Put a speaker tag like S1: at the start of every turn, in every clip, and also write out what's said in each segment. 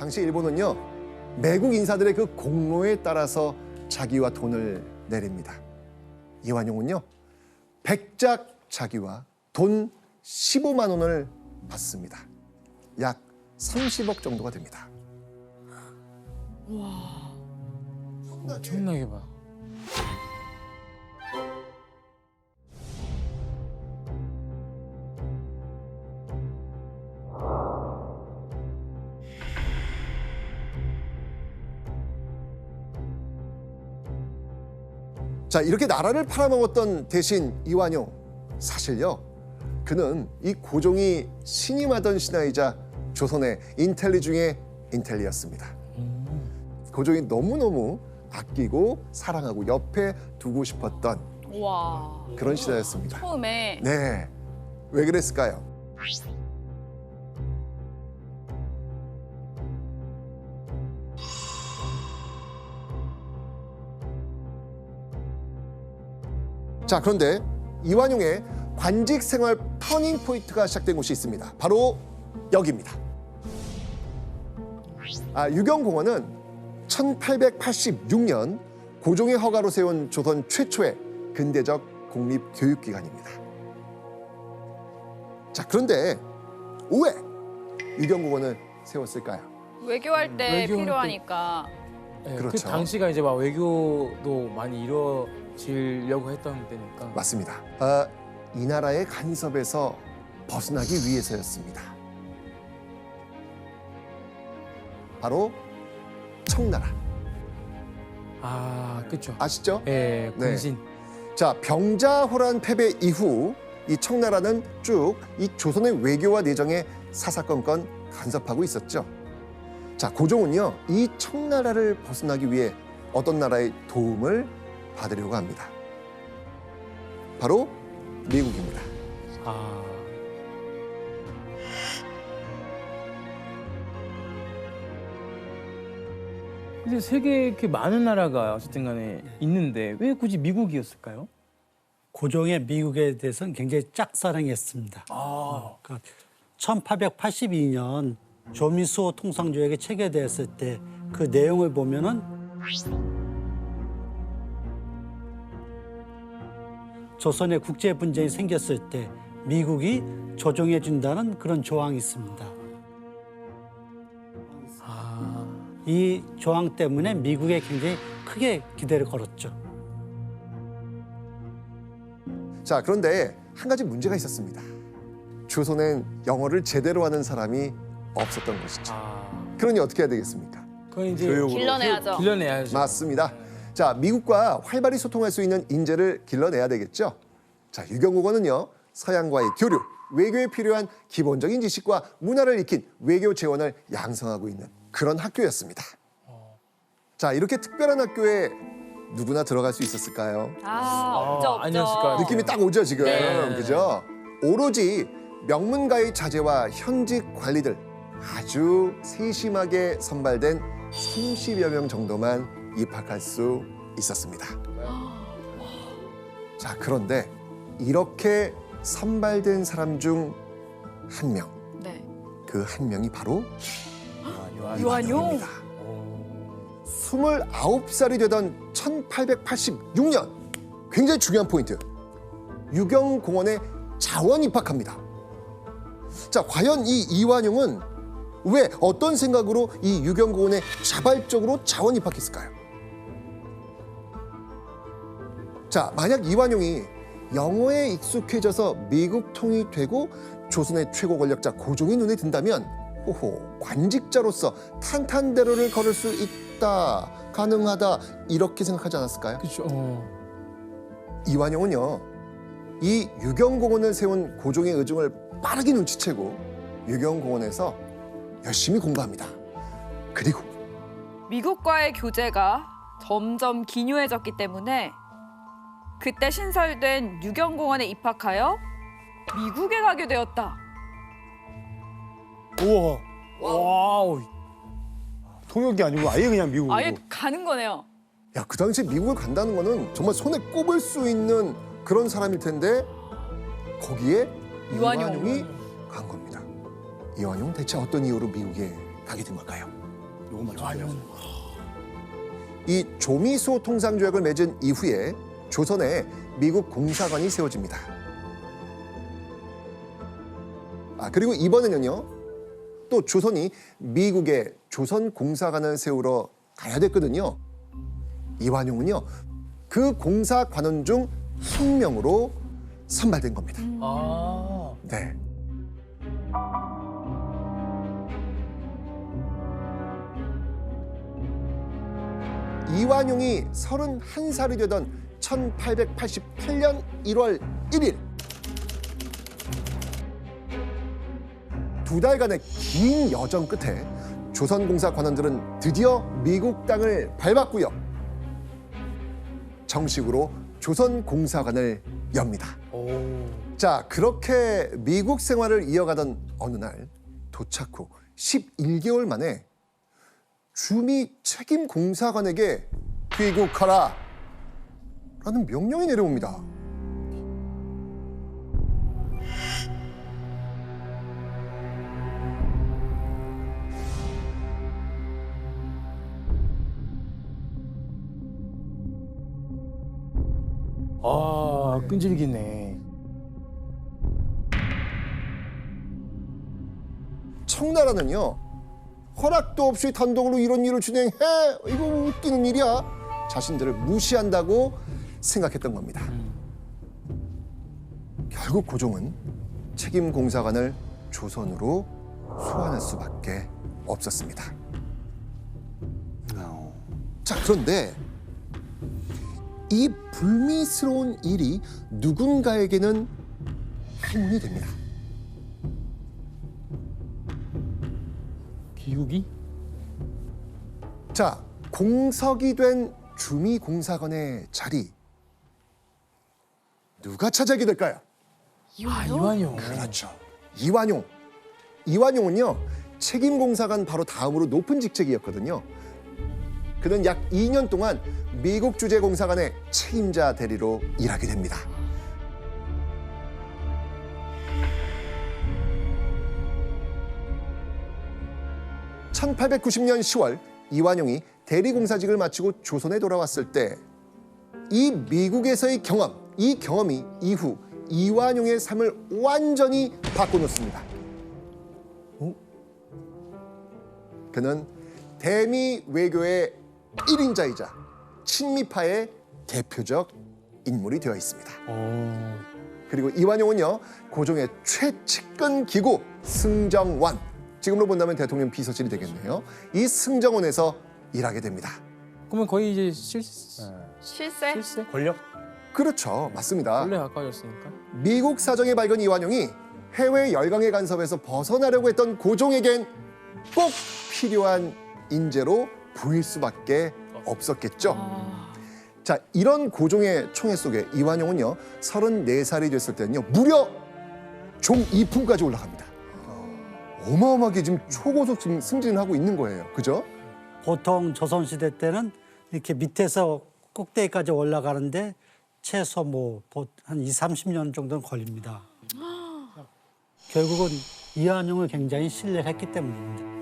S1: 당시 일본은요, 매국 인사들의 그 공로에 따라서 자기와 돈을 내립니다. 이완용은요, 백작 자기와 돈 15만 원을 받습니다. 약 30억 정도가 됩니다.
S2: 엄청나게 봐.
S1: 자, 이렇게 나라를 팔아먹었던 대신 이완용, 사실요, 그는 이 고종이 신임하던 신하이자 조선의 인텔리 중에 인텔리였습니다. 고종이 너무너무 아끼고 사랑하고 옆에 두고 싶었던
S3: 와.
S1: 그런 시대였습니다.
S3: 처음에
S1: 네, 왜 그랬을까요? 자, 그런데 이완용의 관직 생활 터닝 포인트가 시작된 곳이 있습니다. 바로 여기입니다. 유경공원은 1886년 고종의 허가로 세운 조선 최초의 근대적 공립교육기관입니다. 자, 그런데 왜 유경공원을 세웠을까요?
S3: 외교할 때
S2: 외교할 때-
S3: 필요하니까.
S2: 네,
S1: 그렇죠.
S2: 그 당시가 이제 막 외교도 많이 이루어지려고 했던 때니까.
S1: 맞습니다. 이 나라의 간섭에서 벗어나기 위해서였습니다. 바로 청나라.
S2: 아, 그렇죠.
S1: 아시죠?
S2: 예, 군신.
S1: 자, 병자호란 패배 이후 이 청나라는 쭉 이 조선의 외교와 내정에 사사건건 간섭하고 있었죠. 자, 고종은요, 이 청나라를 벗어나기 위해 어떤 나라의 도움을 받으려고 합니다. 바로 미국입니다.
S2: 아, 근데 세계에 이렇게 많은 나라가 어쨌든 간에 있는데 왜 굳이 미국이었을까요?
S4: 고종의 미국에 대해서는 굉장히 짝사랑했습니다. 그러니까 1882년 조미수호 통상조약이 체결되었을 때 그 내용을 보면은 조선의 국제 분쟁이 생겼을 때 미국이 조정해 준다는 그런 조항이 있습니다. 이 조항 때문에 미국에 굉장히 크게 기대를 걸었죠.
S1: 자, 그런데 한 가지 문제가 있었습니다. 조선엔 영어를 제대로 하는 사람이 없었던 것이죠. 그러니 어떻게 해야 되겠습니까?
S2: 그건 이제
S1: 교육으로.
S3: 길러내야죠.
S2: 길러내야죠.
S1: 맞습니다. 자, 미국과 활발히 소통할 수 있는 인재를 길러내야 되겠죠. 자, 유경국어는요, 서양과의 교류, 외교에 필요한 기본적인 지식과 문화를 익힌 외교 재원을 양성하고 있는 그런 학교였습니다. 자, 이렇게 특별한 학교에 누구나 들어갈 수 있었을까요?
S3: 없죠.
S2: 아니었을 것 같아요.
S1: 느낌이 딱 오죠, 지금.
S3: 네.
S1: 그죠? 오로지 명문가의 자제와 현직 관리들, 아주 세심하게 선발된 30여 명 정도만 입학할 수 있었습니다. 자, 그런데 이렇게 선발된 사람 중 한 명,
S3: 네.
S1: 그 한 명이 바로
S3: 이완용.
S1: 이완용입니다. 29살이 되던 1886년, 굉장히 중요한 포인트. 유경공원에 자원 입학합니다. 자, 과연 이 이완용은 왜 어떤 생각으로 이 유경공원에 자발적으로 자원 입학했을까요? 자, 만약 이완용이 영어에 익숙해져서 미국 통이 되고 조선의 최고 권력자 고종의 눈에 든다면 호호, 관직자로서 탄탄대로를 걸을 수 있다, 가능하다, 이렇게 생각하지 않았을까요?
S2: 그렇죠.
S1: 이완용은요, 이 유경공원을 세운 고종의 의중을 빠르게 눈치채고 유경공원에서 열심히 공부합니다. 그리고
S3: 미국과의 교제가 점점 기묘해졌기 때문에 그때 신설된 유경공원에 입학하여 미국에 가게 되었다.
S5: 우와,
S2: 와우.
S5: 통역이 아니고 아예 그냥 미국으로.
S3: 아예 가는 거네요.
S1: 야, 그 당시에 미국을 간다는 거는 정말 손에 꼽을 수 있는 그런 사람일 텐데 거기에
S3: 이완용.
S1: 이완용이 간 겁니다. 이완용은 대체 어떤 이유로 미국에 가게 된 걸까요?
S5: 요거 맞춰줘야지.
S1: 이 조미소 통상조약을 맺은 이후에 조선에 미국 공사관이 세워집니다. 그리고 이번에는요, 또 조선이 미국에 조선 공사관을 세우러 가야 됐거든요. 이완용은요, 그 공사관원 중 한 명으로 선발된 겁니다.
S2: 아.
S1: 네. 이완용이 31살이 되던 1888년 1월 1일, 두 달간의 긴 여정 끝에 조선공사 관원들은 드디어 미국 땅을 밟았고요. 정식으로 조선공사관을 엽니다.
S2: 오.
S1: 자, 그렇게 미국 생활을 이어가던 어느 날 도착 후 11개월 만에 주미 책임 공사관에게 귀국하라 라는 명령이 내려옵니다.
S2: 아, 끈질기네.
S1: 청나라는요, 허락도 없이 단독으로 이런 일을 진행해, 이거 웃기는 일이야, 자신들을 무시한다고 생각했던 겁니다. 결국 고종은 책임 공사관을 조선으로 소환할 수밖에 없었습니다. 자, 그런데 이 불미스러운 일이 누군가에게는 행운이 됩니다.
S2: 기국이?
S1: 자, 공석이 된 주미 공사관의 자리, 누가 차지하게 될까요?
S2: 이완용.
S1: 그렇죠. 이완용. 이완용은요, 책임 공사관 바로 다음으로 높은 직책이었거든요. 그는 약 2년 동안 미국 주재 공사관의 책임자 대리로 일하게 됩니다. (1890년 10월) 이완용이 대리공사직을 마치고 조선에 돌아왔을 때 이 미국에서의 경험, 이 경험이 이후 이완용의 삶을 완전히 바꿔놓습니다. 그는 대미 외교의 1인자이자 친미파의 대표적 인물이 되어 있습니다.
S2: 오.
S1: 그리고 이완용은요, 고종의 최측근 기구 승정원, 지금으로 본다면 대통령 비서실이 되겠네요. 이 승정원에서 일하게 됩니다.
S2: 그러면 거의 이제
S3: 실세?
S2: 실세?
S5: 권력?
S1: 그렇죠, 맞습니다.
S2: 원래 가까워졌으니까.
S1: 미국 사정에 밝은 이완용이 해외 열강의 간섭에서 벗어나려고 했던 고종에겐 꼭 필요한 인재로 보일 수밖에 없었겠죠. 자, 이런 고종의 총애 속에 이완용은요, 34살이 됐을 때는요, 무려 종 2품까지 올라갑니다. 어마어마하게 지금 초고속 승진을 하고 있는 거예요. 그죠?
S4: 보통 조선시대 때는 이렇게 밑에서 꼭대기까지 올라가는데 최소 한 20-30년 정도는 걸립니다. 결국은 이완용을 굉장히 신뢰했기 때문입니다.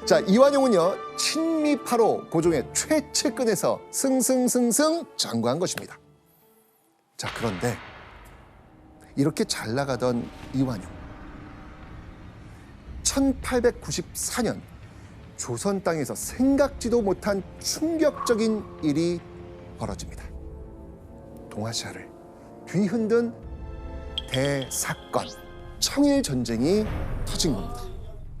S1: 자, 이완용은요, 친미파로 고종의 최측근에서 승승승승 장구한 것입니다. 자, 그런데 이렇게 잘 나가던 이완용, 1894년 조선 땅에서 생각지도 못한 충격적인 일이 벌어집니다. 동아시아를 뒤흔든 대사건, 청일전쟁이 터진 겁니다.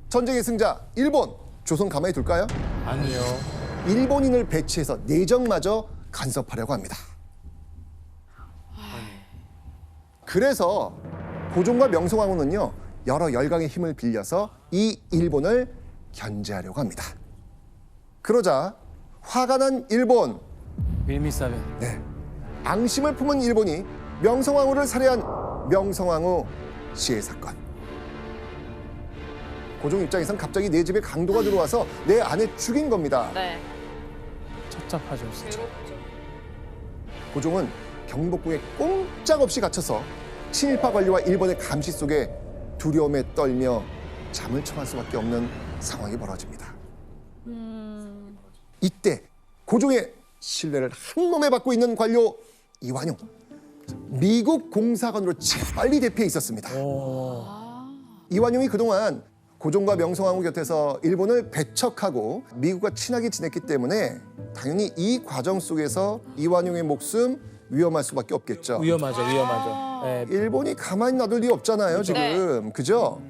S1: 전쟁의 승자 일본, 조선 가만히 둘까요?
S2: 아니요.
S1: 일본인을 배치해서 내정마저 간섭하려고 합니다. 그래서 고종과 명성황후는요, 여러 열강의 힘을 빌려서 이 일본을 견제하려고 합니다. 그러자 화가 난 일본,
S2: 밀미사변.
S1: 네, 앙심을 품은 일본이 명성황후를 살해한 명성황후 시해 사건. 고종 입장에선 갑자기 내 집에 강도가 들어와서 내 아내 죽인 겁니다.
S3: 네.
S2: 착잡하죠, 진짜.
S1: 고종은 경복궁에 꼼짝없이 갇혀서 친일파 관리와 일본의 감시 속에 두려움에 떨며 잠을 청할 수밖에 없는 상황이 벌어집니다. 이때 고종의 신뢰를 한몸에 받고 있는 관료 이완용, 미국 공사관으로 재빨리 대피해 있었습니다. 이완용이 그동안 고종과 명성황후 곁에서 일본을 배척하고 미국과 친하게 지냈기 때문에 당연히 이 과정 속에서 이완용의 목숨 위험할 수밖에 없겠죠.
S2: 위험하죠, 위험하죠. 네.
S1: 일본이 가만히 놔둘 리 없잖아요, 지금. 그죠?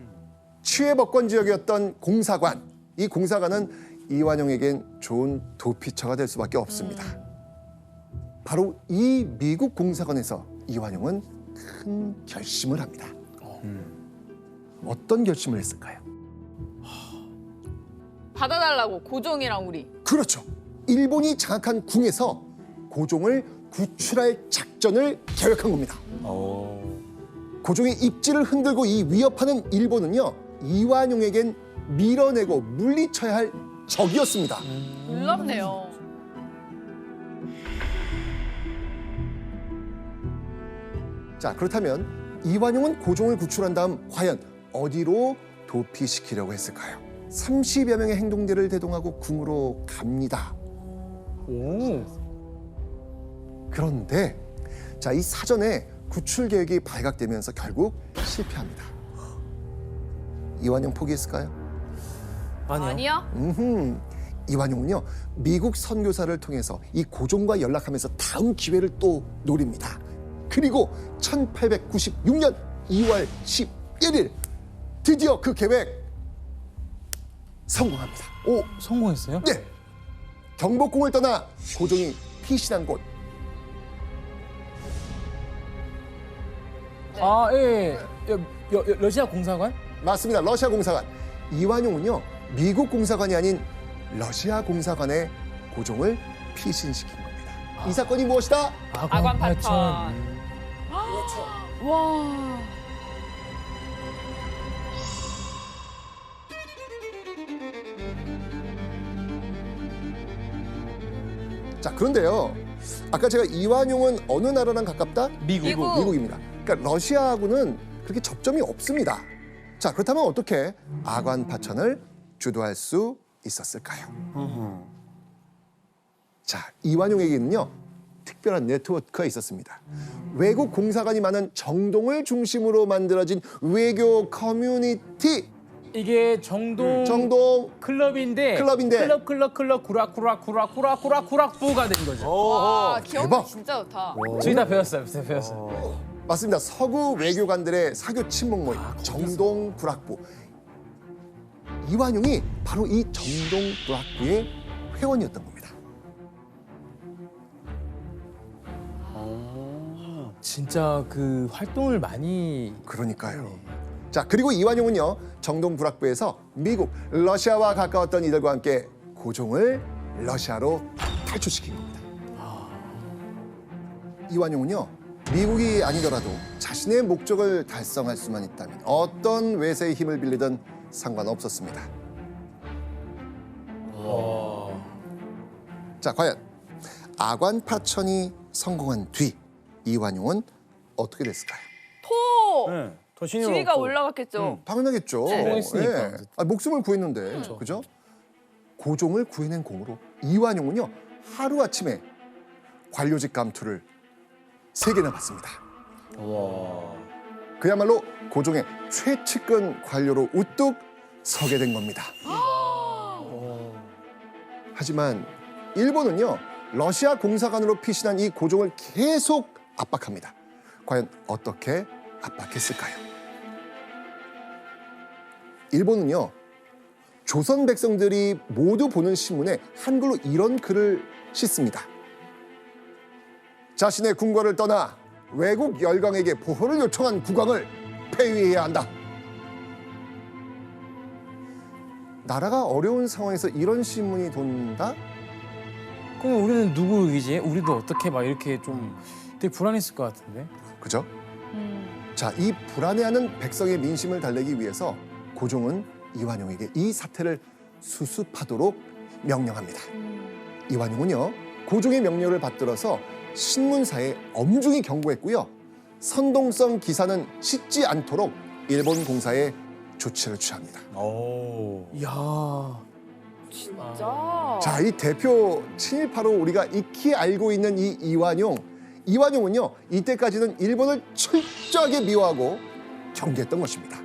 S1: 치외법권 지역이었던 공사관. 이 공사관은 이완용에겐 좋은 도피처가 될 수밖에 없습니다. 바로 이 미국 공사관에서 이완용은 큰 결심을 합니다. 어떤 결심을 했을까요?
S3: 받아달라고 고종이랑 우리.
S1: 그렇죠. 일본이 장악한 궁에서 고종을 구출할 작전을 계획한 겁니다. 고종의 입지를 흔들고 이 위협하는 일본은요, 이완용에겐 밀어내고 물리쳐야 할 적이었습니다.
S3: 놀랍네요.
S1: 자, 그렇다면 이완용은 고종을 구출한 다음 과연 어디로 도피시키려고 했을까요? 30여 명의 행동대를 대동하고 궁으로 갑니다.
S2: 오.
S1: 그런데 자, 이 사전에 구출 계획이 발각되면서 결국 실패합니다. 이완용 포기했을까요?
S2: 아니요.
S3: 아니야?
S1: 이완용은요, 미국 선교사를 통해서 이 고종과 연락하면서 다음 기회를 또 노립니다. 그리고 1896년 2월 11일 드디어 그 계획 성공합니다.
S2: 오, 성공했어요?
S1: 네, 경복궁을 떠나 고종이 피신한 곳,
S2: 아, 예. 러시아 공사관?
S1: 맞습니다. 러시아 공사관. 이완용은요, 미국 공사관이 아닌 러시아 공사관에 고종을 피신시킨 겁니다. 이 사건이 무엇이다?
S3: 아관 파천. 와.
S1: 자, 그런데요, 아까 제가 이완용은 어느 나라랑 가깝다?
S3: 미국.
S1: 미국입니다. 그러니까 러시아하고는 그렇게 접점이 없습니다. 자, 그렇다면 어떻게 아관 파천을 주도할 수 있었을까요? 자, 이완용에게는요, 특별한 네트워크가 있었습니다. 외국 공사관이 많은 정동을 중심으로 만들어진 외교 커뮤니티.
S2: 이게 정동
S1: 정동
S2: 클럽인데 클럽 구락구락구락구락구락구락부가 된 거죠.
S3: 와,
S1: 대박.
S3: 기억력 진짜 좋다.
S2: 저희 다 배웠어요. 배웠어요.
S1: 맞습니다. 서구 외교관들의 사교 친목 모임 정동 구락부. 이완용이 바로 이 정동 구락부의 회원이었던 겁니다.
S2: 진짜 그 활동을 많이
S1: 그러니까요. 자, 그리고 이완용은요, 정동 구락부에서 미국, 러시아와 가까웠던 이들과 함께 고종을 러시아로 탈출시킨 겁니다. 이완용은요, 미국이 아니더라도 자신의 목적을 달성할 수만 있다면 어떤 외세의 힘을 빌리든 상관없었습니다. 자, 과연 아관 파천이 성공한 뒤 이완용은 어떻게 됐을까요?
S3: 토.
S5: 네. 더 신이
S3: 지위가 올라갔겠죠.
S1: 당연하겠죠.
S2: 성공했으니까.
S1: 목숨을 구했는데, 그죠? 고종을 구해낸 공으로 이완용은요, 하루아침에 관료직 감투를 3개나 받습니다. 그야말로 고종의 최측근 관료로 우뚝 서게 된 겁니다. 하지만 일본은요, 러시아 공사관으로 피신한 이 고종을 계속 압박합니다. 과연 어떻게 압박했을까요? 일본은요, 조선 백성들이 모두 보는 신문에 한글로 이런 글을 싣습니다. 자신의 궁궐을 떠나 외국 열강에게 보호를 요청한 국왕을 폐위해야 한다. 나라가 어려운 상황에서 이런 신문이 돈다?
S2: 그럼 우리는 누구 의지? 우리도 어떻게 막 이렇게 좀 되게 불안했을 것 같은데.
S1: 그죠? 자, 이 불안해하는 백성의 민심을 달래기 위해서 고종은 이완용에게 이 사태를 수습하도록 명령합니다. 이완용은요 고종의 명령을 받들어서 신문사에 엄중히 경고했고요. 선동성 기사는 싣지 않도록 일본 공사에 조치를 취합니다.
S5: 오.
S2: 이야.
S3: 진짜.
S1: 자, 이 대표 친일파로 우리가 익히 알고 있는 이 이완용은요 이때까지는 일본을 철저하게 미워하고 경계했던 것입니다.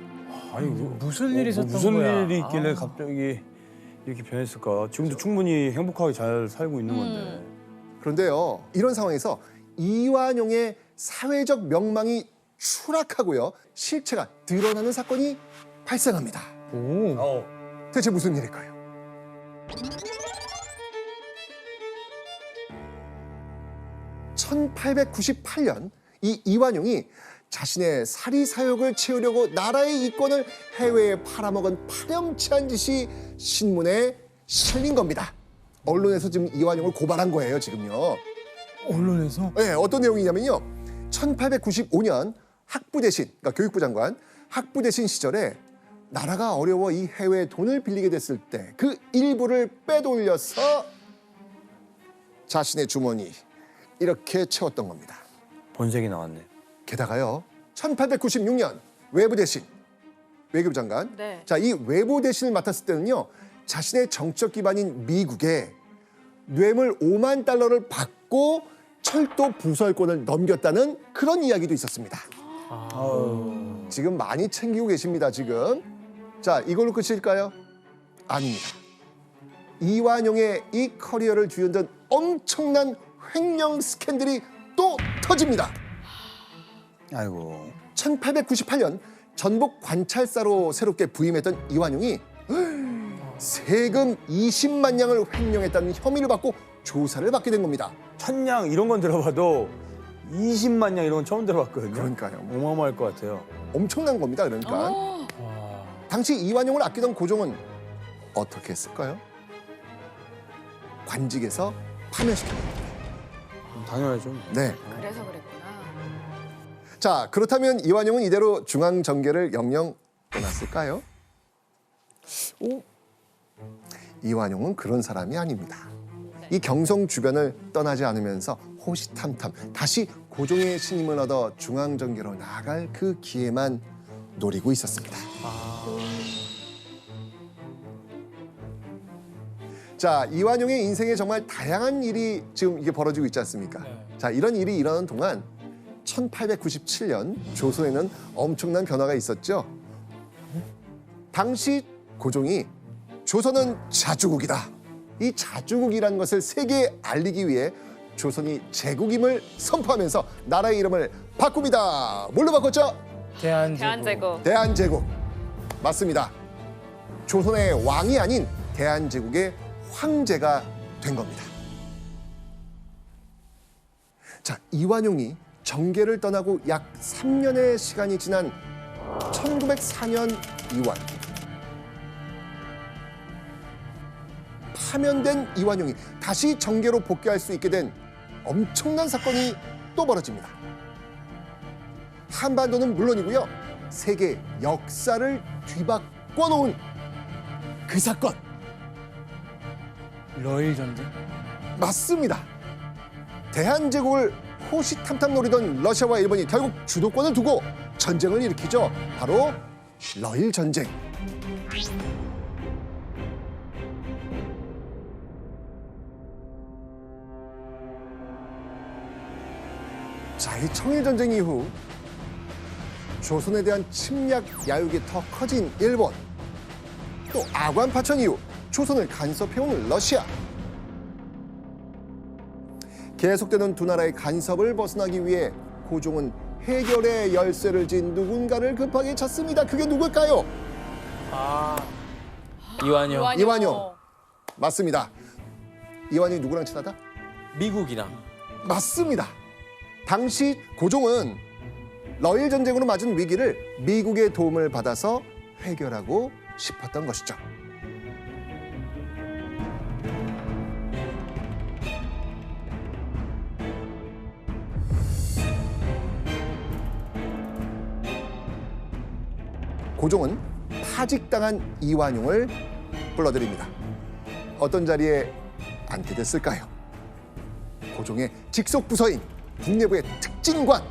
S5: 아니
S2: 무슨 일이 있었던
S5: 무슨
S2: 거야?
S5: 일이 있길래
S2: 아.
S5: 갑자기 이렇게 변했을까? 지금도 충분히 행복하게 잘 살고 있는 건데.
S1: 그런데요 이런 상황에서 이완용의 사회적 명망이 추락하고요 실체가 드러나는 사건이 발생합니다.
S2: 오.
S1: 대체 무슨 일일까요? (1898년) 이 이완용이 자신의 사리 사욕을 채우려고 나라의 이권을 해외에 팔아먹은 파렴치한 짓이 신문에 실린 겁니다. 언론에서 지금 이완용을 고발한 거예요 지금요.
S2: 언론에서?
S1: 네, 어떤 내용이냐면요. 1895년 학부 대신, 그러니까 교육부 장관 학부 대신 시절에 나라가 어려워 이 해외에 돈을 빌리게 됐을 때 그 일부를 빼돌려서 자신의 주머니 이렇게 채웠던 겁니다.
S5: 본색이 나왔네.
S1: 게다가요. 1896년 외부 대신 외교부 장관.
S3: 네.
S1: 자, 이 외부 대신을 맡았을 때는요. 자신의 정적 기반인 미국에 뇌물 5만 달러를 받고 철도 부설권을 넘겼다는 그런 이야기도 있었습니다. 지금 많이 챙기고 계십니다, 지금. 자, 이걸로 끝일까요? 아닙니다. 이완용의 이 커리어를 뒤흔든 엄청난 횡령 스캔들이 또 터집니다.
S5: 아이고.
S1: 1898년 전북 관찰사로 새롭게 부임했던 이완용이 세금 20만 냥을 횡령했다는 혐의를 받고 조사를 받게 된 겁니다.
S5: 천냥 이런 건 들어봐도 20만 냥 이런 건 처음 들어봤거든요.
S1: 그러니까요.
S5: 어마어마할 것 같아요.
S1: 엄청난 겁니다. 그러니까.
S3: 어.
S1: 당시 이완용을 아끼던 고종은 어떻게 했을까요? 관직에서 파면시켰습니다.
S5: 당연하죠.
S1: 네.
S3: 그래서 그랬구나.
S1: 자, 그렇다면 이완용은 이대로 중앙정계를 영영 떠났을까요? 이완용은 그런 사람이 아닙니다. 이 경성 주변을 떠나지 않으면서 호시탐탐 다시 고종의 신임을 얻어 중앙정계로 나아갈 그 기회만 노리고 있었습니다. 자, 이완용의 인생에 정말 다양한 일이 지금 이게 벌어지고 있지 않습니까? 자, 이런 일이 일어나는 동안 1897년 조선에는 엄청난 변화가 있었죠. 당시 고종이 조선은 자주국이다. 이 자주국이라는 것을 세계에 알리기 위해 조선이 제국임을 선포하면서 나라의 이름을 바꿉니다. 뭘로 바꿨죠?
S2: 대한제국.
S3: 대한제국.
S1: 대한제국. 맞습니다. 조선의 왕이 아닌 대한제국의 황제가 된 겁니다. 자, 이완용이 정계를 떠나고 약 3년의 시간이 지난 1904년 2월 파면된 이완용이 다시 정계로 복귀할 수 있게 된 엄청난 사건이 또 벌어집니다. 한반도는 물론이고요. 세계 역사를 뒤바꿔 놓은 그 사건.
S2: 러일 전쟁?
S1: 맞습니다. 대한제국을 호시탐탐 노리던 러시아와 일본이 결국 주도권을 두고 전쟁을 일으키죠. 바로 러일 전쟁. 자, 이 청일전쟁 이후 조선에 대한 침략 야욕이 더 커진 일본, 또 아관 파천 이후 조선을 간섭해온 러시아. 계속되는 두 나라의 간섭을 벗어나기 위해 고종은 해결의 열쇠를 쥔 누군가를 급하게 찾습니다. 그게 누굴까요?
S2: 이완용.
S1: 이완용. 맞습니다. 이완용이 누구랑 친하다?
S2: 미국이랑.
S1: 맞습니다. 당시 고종은 러일 전쟁으로 맞은 위기를 미국의 도움을 받아서 해결하고 싶었던 것이죠. 고종은 파직당한 이완용을 불러들입니다. 어떤 자리에 앉게 됐을까요? 고종의 직속 부서인 국내부의 특진관,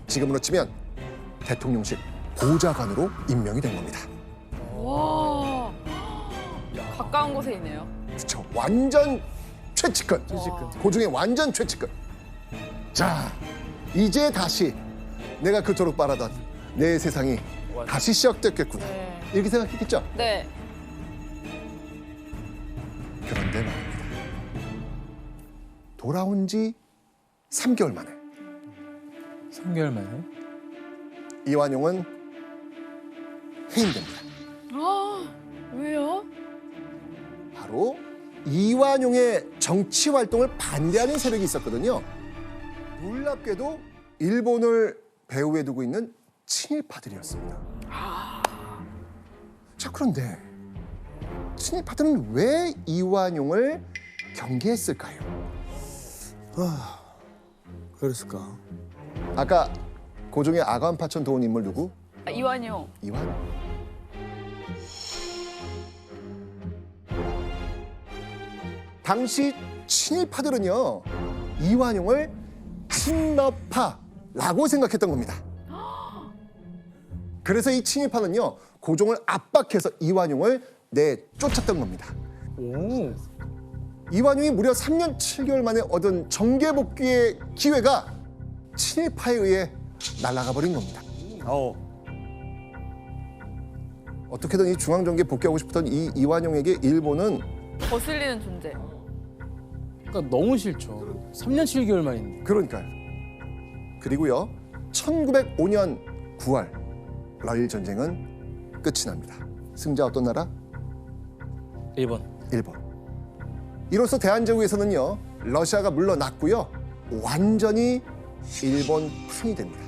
S1: 지금으로 치면 대통령실 보좌관으로 임명이 된 겁니다.
S3: 와. 가까운 곳에 있네요.
S1: 그렇죠. 완전 최측근. 고종의 완전 최측근. 자, 이제 다시 내가 그토록 바라던 내 세상이 다시 시작됐겠구나.
S3: 네.
S1: 이렇게 생각했겠죠?
S3: 네.
S1: 그런데 말입니다. 돌아온 지 3개월 만에
S2: 3개월 만에.
S1: 이완용은 해임됩니다.
S3: 아, 왜요?
S1: 바로 이완용의 정치 활동을 반대하는 세력이 있었거든요. 놀랍게도 일본을 배후에 두고 있는 친일파들이었습니다. 자, 그런데 친일파들은 왜 이완용을 경계했을까요?
S5: 그랬을까?
S1: 아까 고종의 아간파천 도운 인물 누구?
S3: 아, 이완용.
S1: 이완용. 당시 친일파들은요, 이완용을 친러파라고 생각했던 겁니다. 그래서 이 친일파는요, 고종을 압박해서 이완용을 내쫓았던 겁니다.
S2: 오.
S1: 이완용이 무려 3년 7개월 만에 얻은 정계 복귀의 기회가 친일파에 의해 날아가 버린 겁니다. 어떻게든 이 중앙정계에 복귀하고 싶었던 이 이완용에게 일본은
S3: 거슬리는 존재.
S2: 그러니까 너무 싫죠. 3년 7개월 만인데.
S1: 그러니까요. 그리고요, 1905년 9월 러일 전쟁은 끝이 납니다. 승자 어떤 나라?
S2: 1번.
S1: 일본. 이로써 대한제국에서는요, 러시아가 물러났고요, 완전히 일본 편이 됩니다.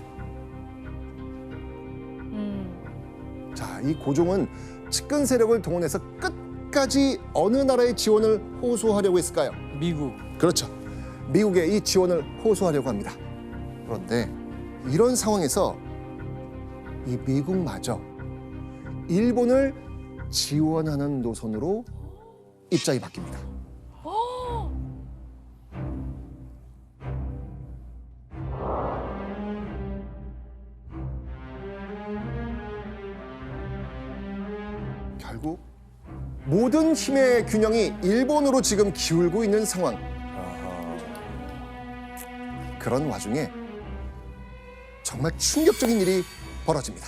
S1: 자, 이 고종은 측근 세력을 동원해서 끝까지 어느 나라의 지원을 호소하려고 했을까요?
S2: 미국.
S1: 그렇죠. 미국의 이 지원을 호소하려고 합니다. 그런데 이런 상황에서 이 미국마저 일본을 지원하는 노선으로 입장이 바뀝니다. 결국 모든 힘의 균형이 일본으로 지금 기울고 있는 상황. 그런 와중에 정말 충격적인 일이 벌어집니다.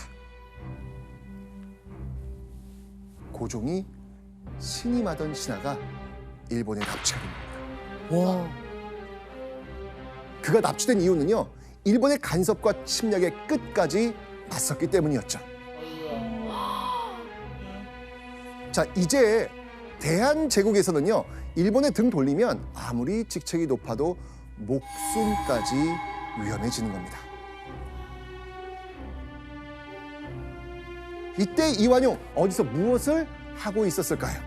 S1: 고종이 신임하던 신하가 일본에 납치가 됩니다.
S2: 와.
S1: 그가 납치된 이유는요, 일본의 간섭과 침략에 끝까지 맞섰기 때문이었죠. 자, 이제 대한제국에서는요, 일본에 등 돌리면 아무리 직책이 높아도 목숨까지 위험해지는 겁니다. 이때 이완용 어디서 무엇을 하고 있었을까요?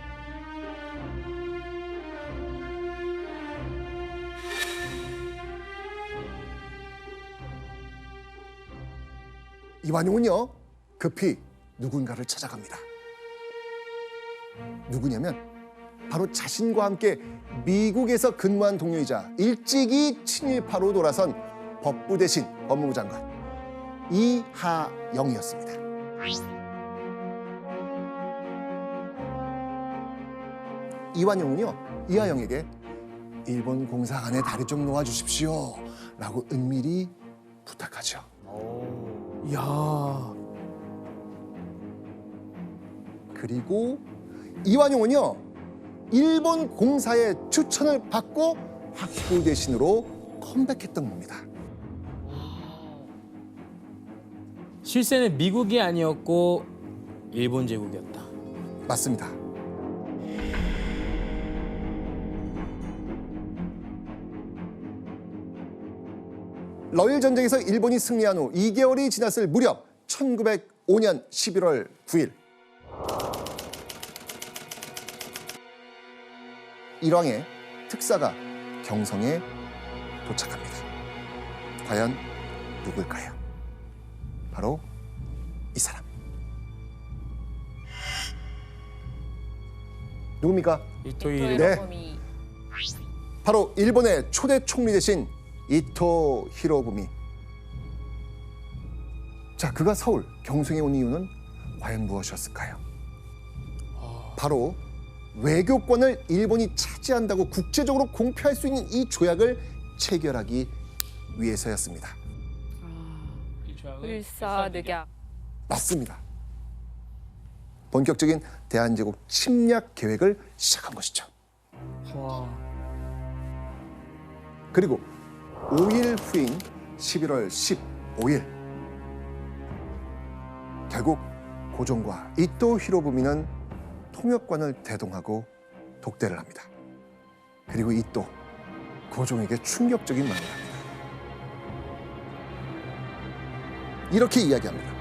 S1: 이완용은요, 급히 누군가를 찾아갑니다. 누구냐면 바로 자신과 함께 미국에서 근무한 동료이자 일찍이 친일파로 돌아선 법부 대신 법무부 장관 이하영이었습니다. 이완용은요, 이하영에게 일본 공사관에 다리 좀 놓아주십시오 라고 은밀히 부탁하죠.
S2: 야.
S1: 그리고 이완용은요, 일본 공사의 추천을 받고 학부 대신으로 컴백했던 겁니다.
S2: 실세는 미국이 아니었고 일본 제국이었다.
S1: 맞습니다. 러일 전쟁에서 일본이 승리한 후 2개월이 지났을 무렵 1905년 11월 9일 일왕의 특사가 경성에 도착합니다. 과연 누굴까요? 바로 이 사람. 누굽니까?
S2: 이토이
S1: 네.
S3: 네.
S1: 바로 일본의 초대 총리 대신 이토 히로부미. 자, 그가 서울 경성에 온 이유는 과연 무엇이었을까요? 바로 외교권을 일본이 차지한다고 국제적으로 공표할 수 있는 이 조약을 체결하기 위해서였습니다.
S3: 일사늑약.
S1: 맞습니다. 본격적인 대한제국 침략 계획을 시작한 것이죠.
S2: 와.
S1: 그리고 5일 후인 11월 15일 결국 고종과 이토 히로부미는 통역관을 대동하고 독대를 합니다. 그리고 이토 고종에게 충격적인 말을 합니다. 이렇게 이야기합니다.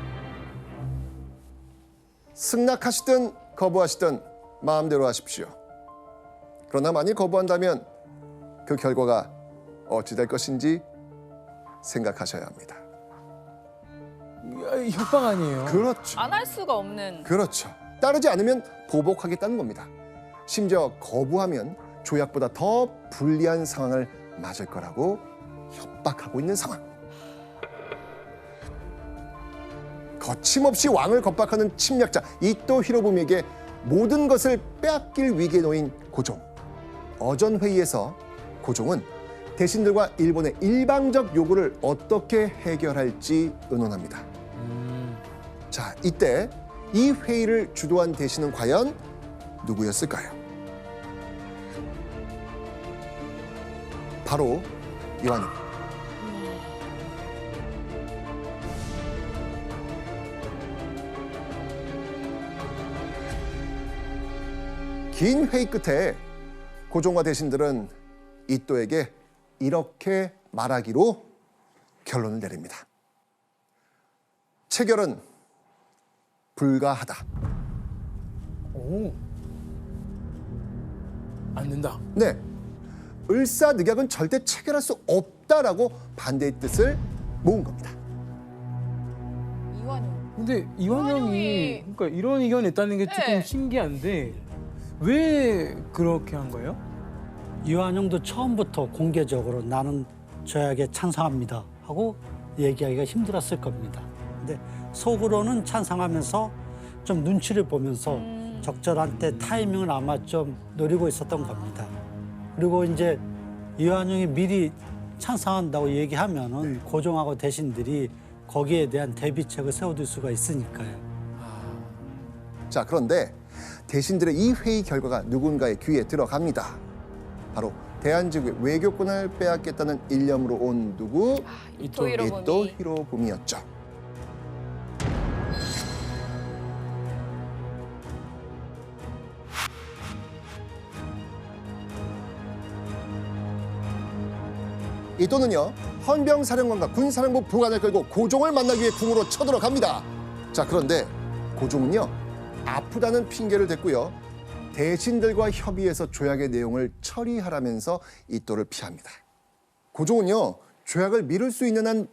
S1: 승낙하시든 거부하시든 마음대로 하십시오. 그러나 만일 거부한다면 그 결과가 어찌 될 것인지 생각하셔야 합니다.
S2: 야, 협박 아니에요?
S1: 그렇죠.
S3: 안 할 수가 없는.
S1: 그렇죠. 따르지 않으면 보복하겠다는 겁니다. 심지어 거부하면 조약보다 더 불리한 상황을 맞을 거라고 협박하고 있는 상황. 거침없이 왕을 겁박하는 침략자 이토 히로부미에게 모든 것을 빼앗길 위기에 놓인 고종. 어전 회의에서 고종은 대신들과 일본의 일방적 요구를 어떻게 해결할지 의논합니다. 자, 이때 이 회의를 주도한 대신은 과연 누구였을까요? 바로 이완용. 긴 회의 끝에 고종과 대신들은 이토에게 이렇게 말하기로 결론을 내립니다. 체결은 불가하다.
S2: 오. 안 된다.
S1: 네, 을사늑약은 절대 체결할 수 없다라고 반대의 뜻을 모은 겁니다.
S3: 이완용.
S2: 근데 이완용이 그러니까 이런 의견을 냈다는 게 조금
S3: 네.
S2: 신기한데 왜 그렇게 한 거예요?
S4: 이완용도 처음부터 공개적으로 나는 조약에 찬성합니다 하고 얘기하기가 힘들었을 겁니다. 근데 속으로는 찬성하면서 좀 눈치를 보면서 적절한 때 타이밍을 아마 좀 노리고 있었던 겁니다. 그리고 이제 이완용이 미리 찬성한다고 얘기하면은 고종하고 대신들이 거기에 대한 대비책을 세워둘 수가 있으니까요.
S1: 자, 그런데 대신들의 이 회의 결과가 누군가의 귀에 들어갑니다. 바로 대한제국의 외교권을 빼앗겠다는 일념으로 온 누구?
S3: 이토
S1: 이토
S3: 히로부미.
S1: 히로부미였죠. 이토는요, 헌병사령관과 군사령부 부관을 끌고 고종을 만나기 위해 궁으로 쳐들어갑니다. 자, 그런데 고종은요, 아프다는 핑계를 댔고요, 대신들과 협의해서 조약의 내용을 처리하라면서 이토를 피합니다. 고종은요, 조약을 미룰 수 있는 한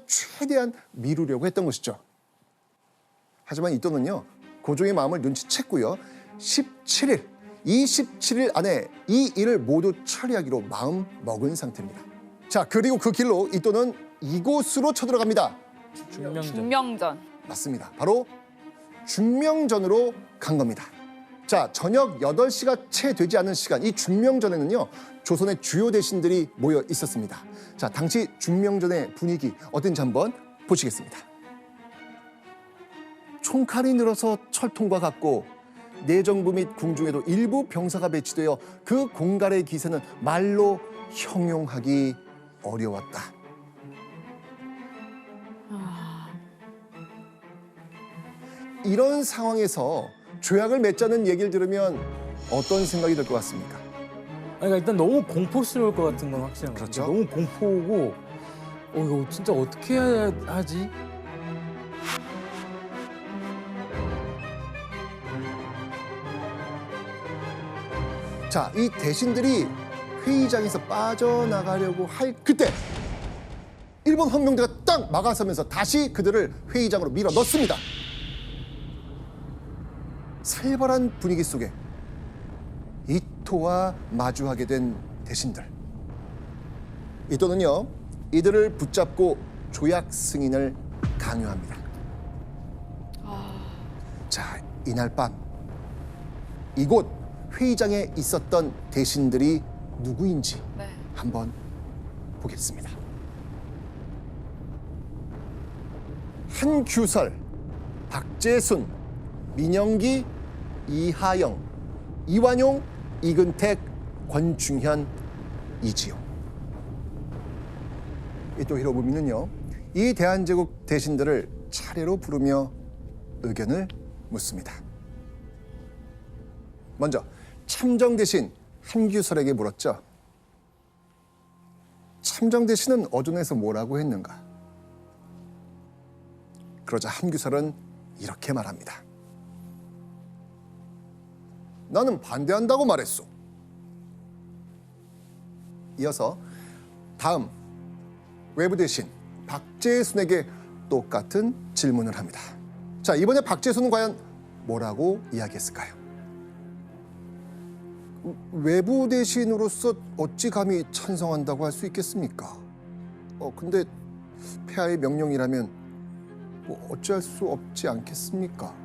S1: 최대한 미루려고 했던 것이죠. 하지만 이토는요, 고종의 마음을 눈치챘고요, 17일 안에 이 일을 모두 처리하기로 마음 먹은 상태입니다. 자, 그리고 그 길로 이토는 이곳으로 쳐들어갑니다.
S2: 중명전.
S3: 중명전.
S1: 맞습니다. 바로 중명전으로 간 겁니다. 자, 저녁 8시가 채 되지 않은 시간, 이 중명전에는요, 조선의 주요 대신들이 모여 있었습니다. 자, 당시 중명전의 분위기 어떤지 한번 보시겠습니다. 총칼이 늘어서 철통과 같고 내정부 및 궁중에도 일부 병사가 배치되어 그 공갈의 기세는 말로 형용하기 어려웠다. 이런 상황에서 조약을 맺자는 얘기를 들으면 어떤 생각이 들 것 같습니까?
S2: 그러니까 일단 너무 공포스러울 것 같은 건 확실한 것
S1: 그렇죠.
S2: 같아요. 너무 공포고 이거 진짜 어떻게 해야 하지?
S1: 자, 이 대신들이 회의장에서 빠져나가려고 할 그때 일본 헌병대가 딱 막아서면서 다시 그들을 회의장으로 밀어 넣습니다. 살벌한 분위기 속에 이토와 마주하게 된 대신들. 이또는요, 이들을 붙잡고 조약 승인을 강요합니다. 자, 이날 밤 이곳 회의장에 있었던 대신들이 누구인지
S3: 네.
S1: 한번 보겠습니다. 한규설, 박재순, 민영기, 이하영, 이완용, 이근택, 권중현, 이지용. 이또 히로부미는요, 이 대한제국 대신들을 차례로 부르며 의견을 묻습니다. 먼저 참정 대신 한규설에게 물었죠. 참정 대신은 어존에서 뭐라고 했는가? 그러자 한규설은 이렇게 말합니다. 나는 반대한다고 말했소. 이어서 다음 외부 대신 박재순에게 똑같은 질문을 합니다. 자, 이번에 박재순은 과연 뭐라고 이야기했을까요? 외부 대신으로서 어찌 감히 찬성한다고 할 수 있겠습니까? 근데 폐하의 명령이라면 뭐 어찌할 수 없지 않겠습니까?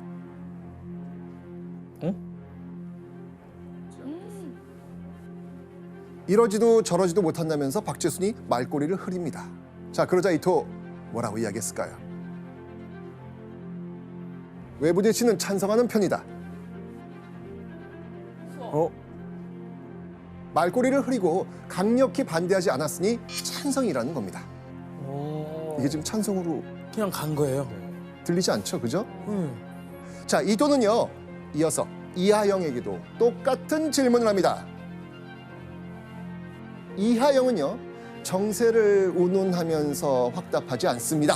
S1: 이러지도 저러지도 못한다면서 박재순이 말꼬리를 흐립니다. 자, 그러자 이토 뭐라고 이야기했을까요? 외부 대신은 찬성하는 편이다. 말꼬리를 흐리고 강력히 반대하지 않았으니 찬성이라는 겁니다. 이게 지금 찬성으로
S2: 그냥 간 거예요.
S1: 들리지 않죠, 그죠? 자, 이토는요, 이어서 이하영에게도 똑같은 질문을 합니다. 이하영은요, 정세를 운운하면서 확답하지 않습니다.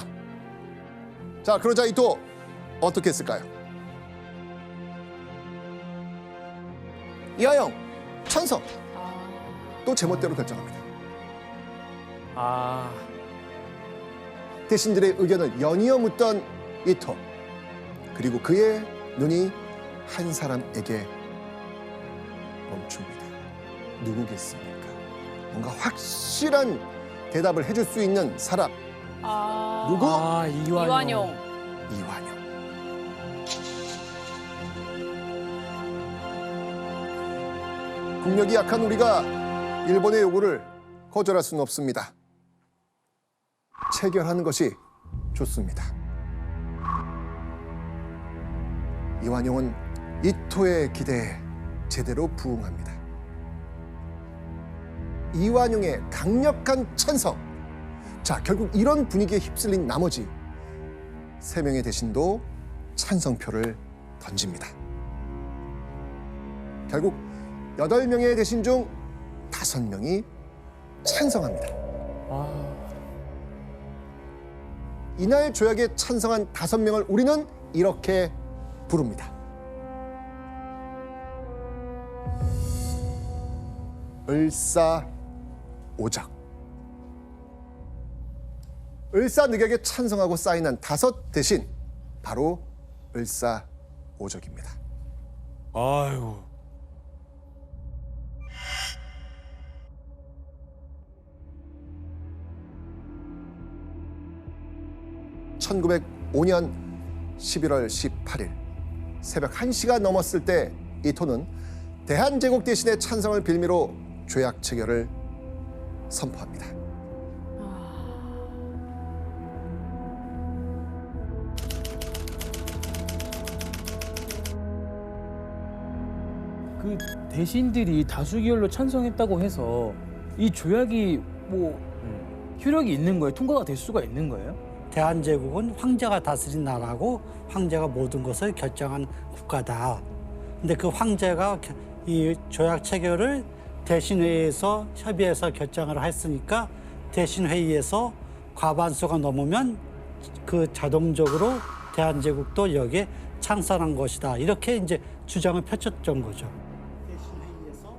S1: 자, 그러자 이토 어떻게 했을까요? 이하영 찬성. 또 제멋대로 결정합니다.
S2: 아,
S1: 대신들의 의견을 연이어 묻던 이토. 그리고 그의 눈이 한 사람에게 멈춥니다. 누구겠습니까? 뭔가 확실한 대답을 해줄 수 있는 사람. 누구?
S2: 아,
S3: 이완용.
S1: 이완용. 국력이 약한 우리가 일본의 요구를 거절할 수는 없습니다. 체결하는 것이 좋습니다. 이완용은 이토의 기대에 제대로 부응합니다. 이완용의 강력한 찬성. 자, 결국 이런 분위기에 휩쓸린 나머지 3명의 대신도 찬성표를 던집니다. 결국 8명의 대신 중 5명이 찬성합니다. 이날 조약에 찬성한 5명을 우리는 이렇게 부릅니다. 을사오적. 을사늑약에 찬성하고 사인한 5 대신 바로 을사오적입니다.
S5: 아유.
S1: (1905년 11월 18일) 새벽 1시가 넘었을 때 이토는 대한제국 대신의 찬성을 빌미로 조약 체결을 선포합니다.
S2: 그 대신들이 다수결로 찬성했다고 해서 이 조약이 뭐 효력이 있는 거예요? 통과가 될 수가 있는 거예요?
S4: 대한제국은 황제가 다스린 나라고 황제가 모든 것을 결정한 국가다. 근데 그 황제가 이 조약 체결을 대신회의에서 협의해서 결정을 했으니까 대신회의에서 과반수가 넘으면 그 자동적으로 대한제국도 여기에 찬성한 것이다. 이렇게 이제 주장을 펼쳤던 거죠. 대신회의에서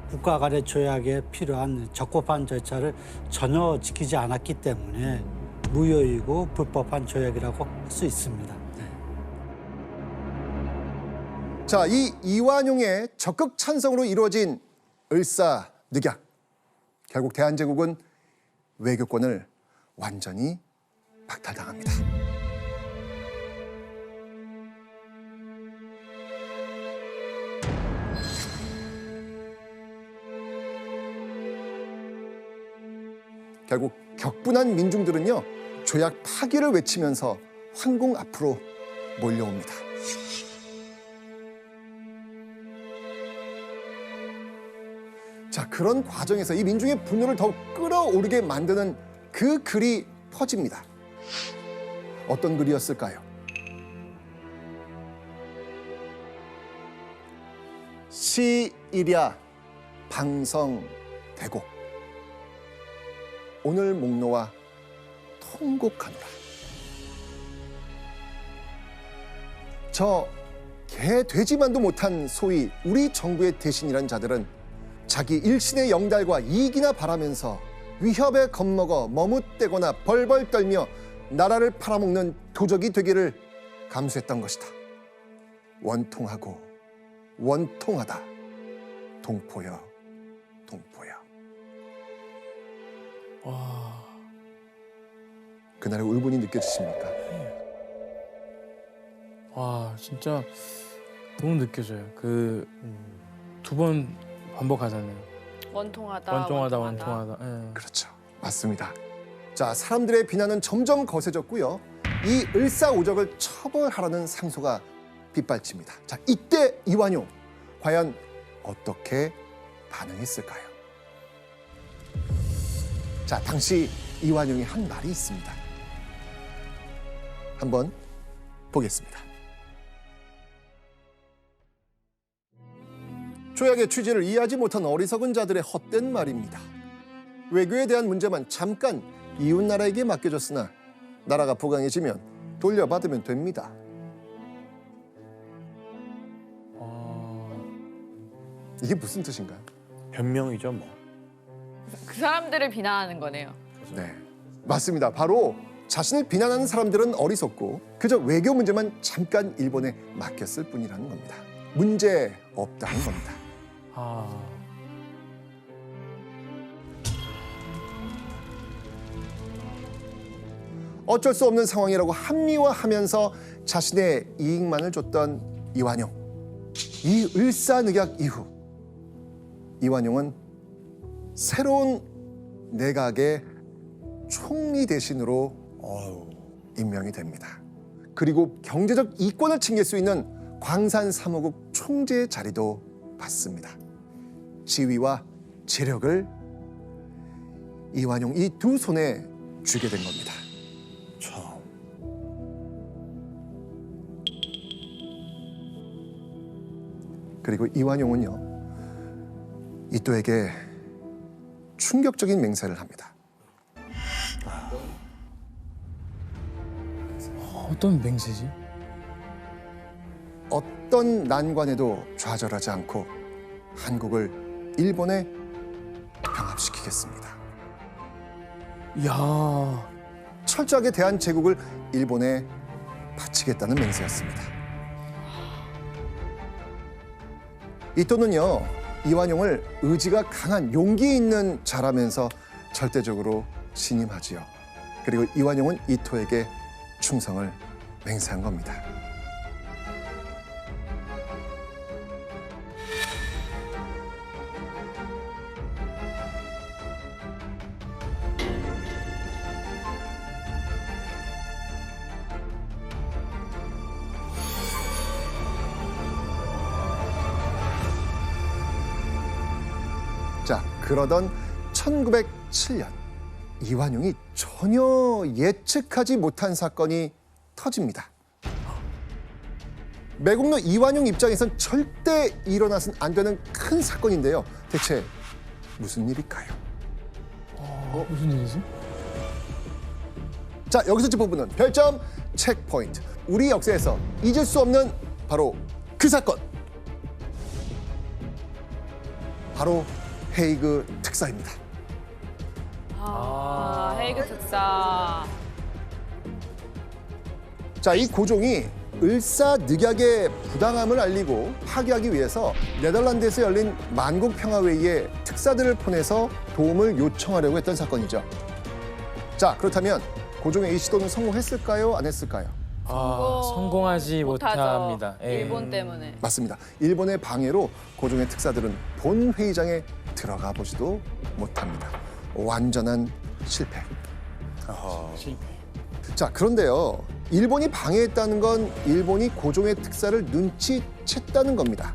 S4: 국가 간의 조약에 필요한 적법한 절차를 전혀 지키지 않았기 때문에 무효이고 불법한 조약이라고 할 수 있습니다.
S1: 자, 이 이완용의 적극 찬성으로 이루어진 을사늑약. 결국 대한제국은 외교권을 완전히 박탈당합니다. 결국 격분한 민중들은요, 조약 파기를 외치면서 황궁 앞으로 몰려옵니다. 자, 그런 과정에서 이 민중의 분노를 더욱 끌어오르게 만드는 그 글이 퍼집니다. 어떤 글이었을까요? 시일야 방성대곡 오늘 목노와 통곡하노라. 저 개돼지만도 못한 소위 우리 정부의 대신이란 자들은 자기 일신의 영달과 이익이나 바라면서 위협에 겁먹어 머뭇대거나 벌벌 떨며 나라를 팔아먹는 도적이 되기를 감수했던 것이다. 원통하고 원통하다. 동포여, 동포여.
S2: 와,
S1: 그날의 울분이 느껴지십니까?
S2: 와 진짜 너무 느껴져요. 그 두 번 반복하잖아요.
S3: 원통하다.
S2: 원통하다. 예.
S1: 그렇죠. 맞습니다. 자, 사람들의 비난은 점점 거세졌고요. 이 을사오적을 처벌하라는 상소가 빗발칩니다. 자, 이때 이완용 과연 어떻게 반응했을까요? 자, 당시 이완용이 한 말이 있습니다. 한번 보겠습니다. 조약의 취지를 이해하지 못한 어리석은 자들의 헛된 말입니다. 외교에 대한 문제만 잠깐 이웃 나라에게 맡겨졌으나 나라가 부강해지면 돌려받으면 됩니다. 이게 무슨 뜻인가요?
S5: 변명이죠 뭐.
S3: 그 사람들을 비난하는 거네요.
S1: 네, 맞습니다. 바로 자신을 비난하는 사람들은 어리석고 그저 외교 문제만 잠깐 일본에 맡겼을 뿐이라는 겁니다. 문제 없다는 겁니다.
S2: 아,
S1: 어쩔 수 없는 상황이라고 합리화하면서 자신의 이익만을 줬던 이완용. 이 을사늑약 이후 이완용은 새로운 내각의 총리 대신으로 임명이 됩니다. 그리고 경제적 이권을 챙길 수 있는 광산사무국 총재 자리도 받습니다. 지위와 재력을 이완용 이 두 손에 쥐게 된 겁니다.
S5: 참.
S1: 그리고 이완용은요, 이또에게 충격적인 맹세를 합니다.
S2: 어떤 맹세지?
S1: 어떤 난관에도 좌절하지 않고 한국을 일본에 병합시키겠습니다.
S2: 이야,
S1: 철저하게 대한제국을 일본에 바치겠다는 맹세였습니다. 이또는요, 이완용을 의지가 강한 용기 있는 자라면서 절대적으로 신임하지요. 그리고 이완용은 이토에게 충성을 맹세한 겁니다. 자, 그러던 1907년 이완용이 전혀 예측하지 못한 사건이 터집니다. 매국노 이완용 입장에선 절대 일어나선 안 되는 큰 사건인데요. 대체 무슨 일일까요?
S2: 무슨 일이지?
S1: 자, 여기서 짚어보는 별점 체크포인트. 우리 역사에서 잊을 수 없는 바로 그 사건. 바로 헤이그 특사입니다.
S3: 헤이그 특사.
S1: 자, 이 고종이 을사늑약의 부당함을 알리고 파기하기 위해서 네덜란드에서 열린 만국평화회의에 특사들을 보내서 도움을 요청하려고 했던 사건이죠. 자, 그렇다면 고종의 이 시도는 성공했을까요? 안 했을까요?
S2: 성공하지 못합니다. 예.
S3: 일본 때문에.
S1: 맞습니다. 일본의 방해로 고종의 특사들은 본 회의장에 들어가 보지도 못합니다. 완전한 실패. 자, 그런데요. 일본이 방해했다는 건 일본이 고종의 특사를 눈치챘다는 겁니다.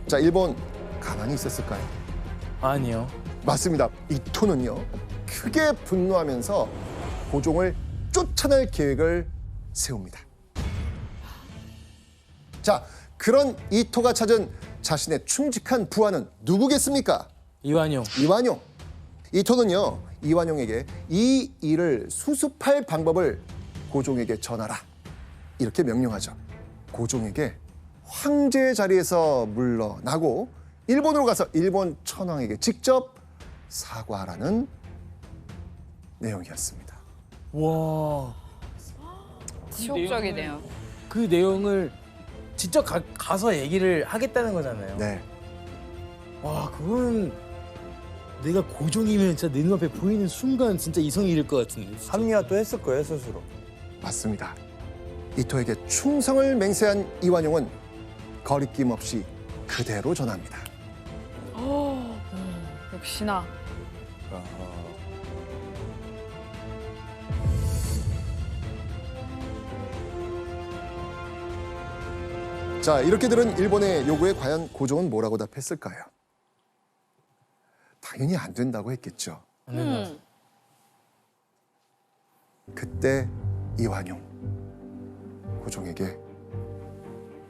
S1: 자, 일본 가만히 있었을까요?
S2: 아니요.
S1: 맞습니다. 이토는요. 크게 분노하면서 고종을 쫓아낼 계획을 세웁니다. 자, 그런 이토가 찾은 자신의 충직한 부하는 누구겠습니까?
S2: 이완용.
S1: 이완용. 이토는요, 이완용에게 이 일을 수습할 방법을 고종에게 전하라. 이렇게 명령하죠. 고종에게 황제의 자리에서 물러나고 일본으로 가서 일본 천황에게 직접 사과하라는 내용이었습니다.
S2: 와.
S3: 치욕적이네요.
S2: 그 내용을 직접 가서 얘기를 하겠다는 거잖아요.
S1: 네,
S2: 와, 그건 내가 고종이면 진짜 내 눈앞에 보이는 순간 진짜 이성이 잃을 것 같은데. 진짜.
S5: 합리화 또 했을 거예요 스스로.
S1: 맞습니다. 이토에게 충성을 맹세한 이완용은 거리낌 없이 그대로 전합니다.
S3: 역시나.
S1: 자, 이렇게 들은 일본의 요구에 과연 고종은 뭐라고 답했을까요? 당연히 안 된다고 했겠죠. 그때 이완용 고종에게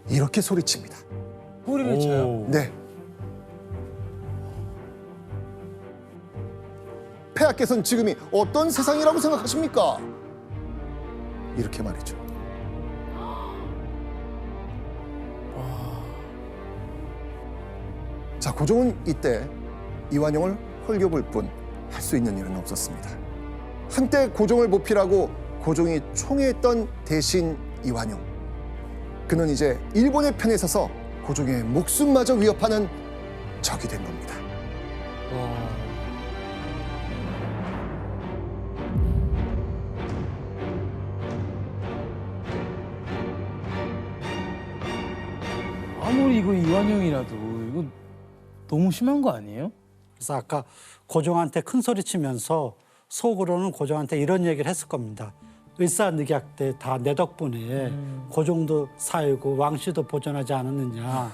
S1: 이렇게 소리칩니다.
S2: 소리를 쳐요.
S1: 네. 폐하께서는 지금이 어떤 세상이라고 생각하십니까? 이렇게 말이죠. 자, 고종은 이때 이완용을 헐겨볼 뿐 할 수 있는 일은 없었습니다. 한때 고종을 모필하고 고종이 총애했던 대신 이완용. 그는 이제 일본의 편에 서서 고종의 목숨마저 위협하는 적이 된 겁니다.
S2: 아무리 이거 이완용이라도 이거 너무 심한 거 아니에요?
S4: 그래서 아까 고종한테 큰 소리 치면서 속으로는 고종한테 이런 얘기를 했을 겁니다. 을사늑약 때 다 내 덕분에 고종도 살고 왕씨도 보존하지 않았느냐.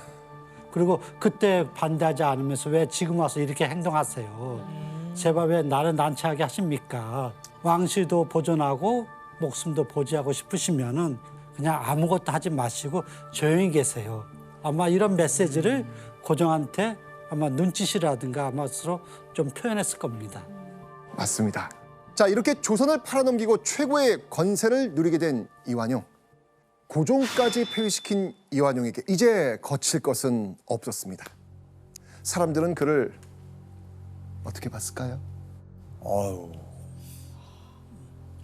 S4: 그리고 그때 반대하지 않으면서 왜 지금 와서 이렇게 행동하세요. 제발 왜 나를 난처하게 하십니까? 왕씨도 보존하고 목숨도 보지하고 싶으시면은 그냥 아무것도 하지 마시고 조용히 계세요. 아마 이런 메시지를 고종한테 아마 눈짓이라든가 아마 서로 좀 표현했을 겁니다.
S1: 맞습니다. 자, 이렇게 조선을 팔아넘기고 최고의 권세를 누리게 된 이완용. 고종까지 폐위시킨 이완용에게 이제 거칠 것은 없었습니다. 사람들은 그를 어떻게 봤을까요?
S5: 아유.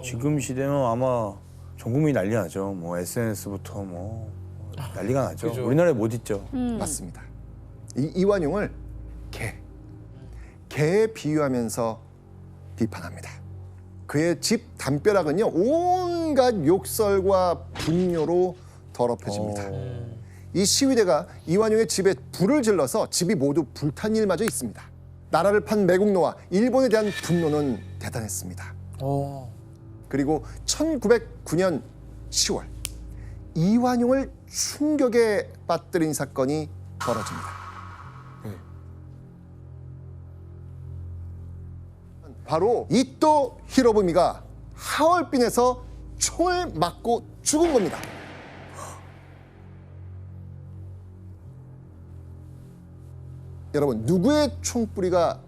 S5: 지금 시대면 아마 전 국민이 난리 나죠. 뭐 SNS부터 뭐 난리가 나죠.
S2: 그죠.
S5: 우리나라에 못 있죠.
S1: 맞습니다. 이 이완용을 개에 비유하면서 비판합니다. 그의 집 담벼락은요, 온갖 욕설과 분뇨로 더럽혀집니다. 이 시위대가 이완용의 집에 불을 질러서 집이 모두 불탄 일마저 있습니다. 나라를 판 매국노와 일본에 대한 분노는 대단했습니다. 그리고 1909년 10월 이완용을 충격에 빠뜨린 사건이 벌어집니다. 바로 이토 히로부미가 하얼빈에서 총을 맞고 죽은 겁니다. 여러분, 누구의 총뿌리가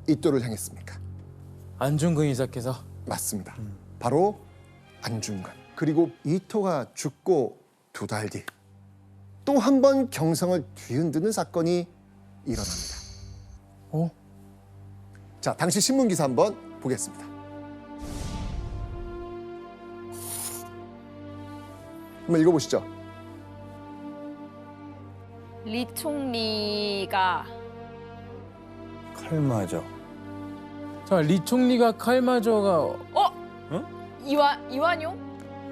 S1: 이토를 향했습니까?
S2: 안중근 이사께서.
S1: 맞습니다. 바로 안중근. 그리고 이토가 죽고 두 달 뒤 또 한 번 경성을 뒤흔드는 사건이 일어납니다. 자, 당시 신문 기사 한번 보겠습니다. 한번 읽어보시죠.
S3: 리 총리가
S5: 칼마저.
S2: 잠깐 리 총리가 칼마저가
S3: 이완용?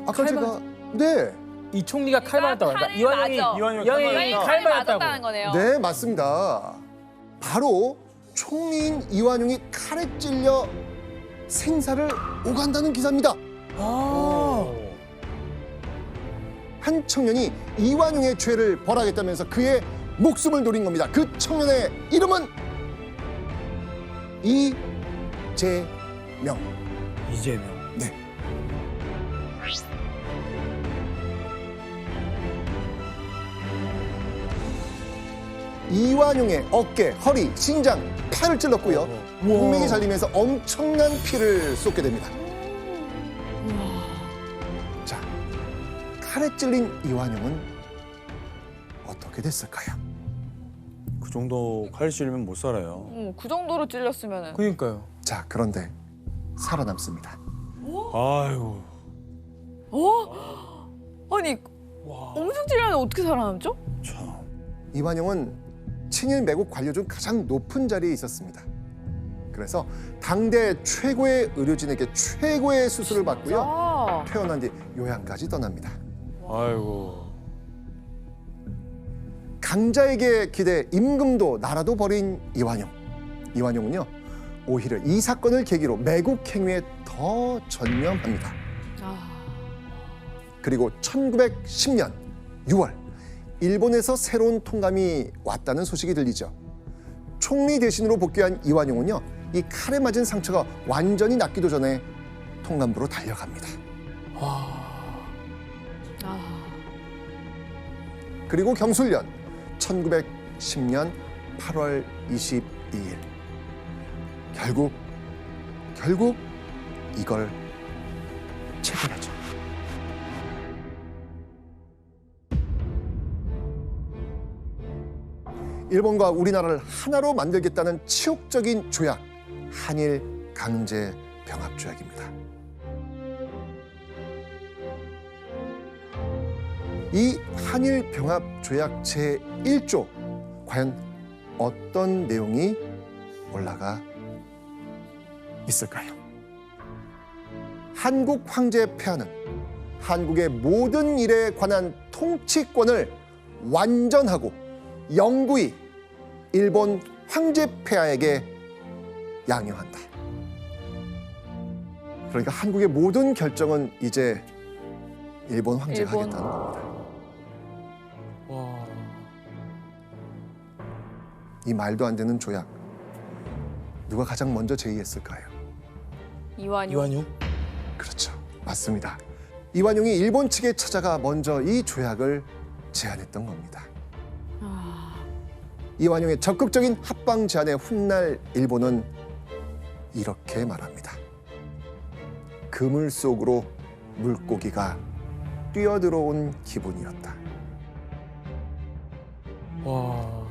S1: 아까
S2: 칼만-
S1: 제가 네,
S2: 이 총리가 칼 맞았다고
S3: 칼을
S2: 그러니까 이완용이
S3: 맞아.
S5: 이완용이
S2: 이완용이
S3: 칼
S2: 칼
S3: 맞았다는
S2: 맞았다고.
S3: 거네요.
S1: 네 맞습니다. 바로 총리인 이완용이 칼에 찔려 생사를 오간다는 기사입니다.
S2: 아.
S1: 한 청년이 이완용의 죄를 벌하겠다면서 그의 목숨을 노린 겁니다. 그 청년의 이름은 이재명.
S5: 이재명.
S1: 네. 이완용의 어깨, 허리, 신장, 팔을 찔렀고요. 동맥이 잘리면서 엄청난 피를 쏟게 됩니다. 자, 칼에 찔린 이완용은 어떻게 됐을까요?
S5: 그 정도 칼 찔리면 못 살아요.
S3: 그 정도로 찔렸으면은.
S2: 그러니까요.
S1: 자, 그런데 살아남습니다.
S5: 아이고.
S3: 아니 엄청 찔렸는데 어떻게 살아남죠?
S5: 참.
S1: 이완용은 친일 매국 관료 중 가장 높은 자리에 있었습니다. 그래서 당대 최고의 의료진에게 최고의 수술을 받고요.
S3: 아,
S1: 퇴원한 뒤 요양까지 떠납니다.
S5: 아이고.
S1: 강자에게 기대 임금도 나라도 버린 이완용. 이완용은요, 오히려 이 사건을 계기로 매국 행위에 더 전념합니다. 그리고 1910년 6월 일본에서 새로운 통감이 왔다는 소식이 들리죠. 총리 대신으로 복귀한 이완용은요, 이 칼에 맞은 상처가 완전히 낫기도 전에 통감부로 달려갑니다. 그리고 경술년 1910년 8월 22일 결국 이걸 체결하죠. 일본과 우리나라를 하나로 만들겠다는 치욕적인 조약, 한일 강제 병합 조약입니다. 이 한일 병합 조약 제1조 과연 어떤 내용이 올라가 있을까요? 한국 황제 폐하는 한국의 모든 일에 관한 통치권을 완전하고 영구히 일본 황제 폐하에게 양형한다. 그러니까 한국의 모든 결정은 이제 일본 황제가
S3: 일본.
S1: 하겠다는 겁니다.
S2: 와.
S1: 이 말도 안 되는 조약, 누가 가장 먼저 제의했을까요?
S3: 이완용.
S2: 이완용?
S1: 그렇죠. 맞습니다. 이완용이 일본 측에 찾아가 먼저 이 조약을 제안했던 겁니다. 이완용의 적극적인 합방 제안에 훗날 일본은 이렇게 말합니다. 그물 속으로 물고기가 뛰어들어온 기분이었다.
S2: 와.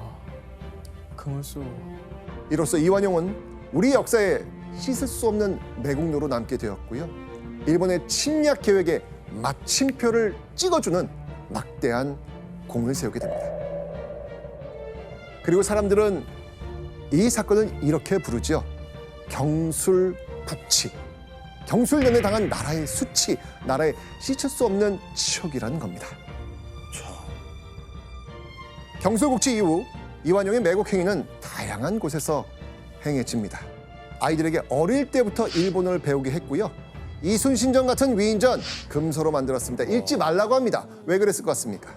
S2: 그물소.
S1: 이로써 이완용은 우리 역사에 씻을 수 없는 매국노로 남게 되었고요. 일본의 침략 계획에 마침표를 찍어주는 막대한 공을 세우게 됩니다. 그리고 사람들은 이 사건을 이렇게 부르죠. 경술국치. 경술련에 당한 나라의 수치, 나라의 씻을 수 없는 치욕이라는 겁니다.
S5: 참.
S1: 경술국치 이후 이완용의 매국 행위는 다양한 곳에서 행해집니다. 아이들에게 어릴 때부터 일본어를 배우게 했고요. 이순신전 같은 위인전 금서로 만들었습니다. 읽지 말라고 합니다. 왜 그랬을 것 같습니까?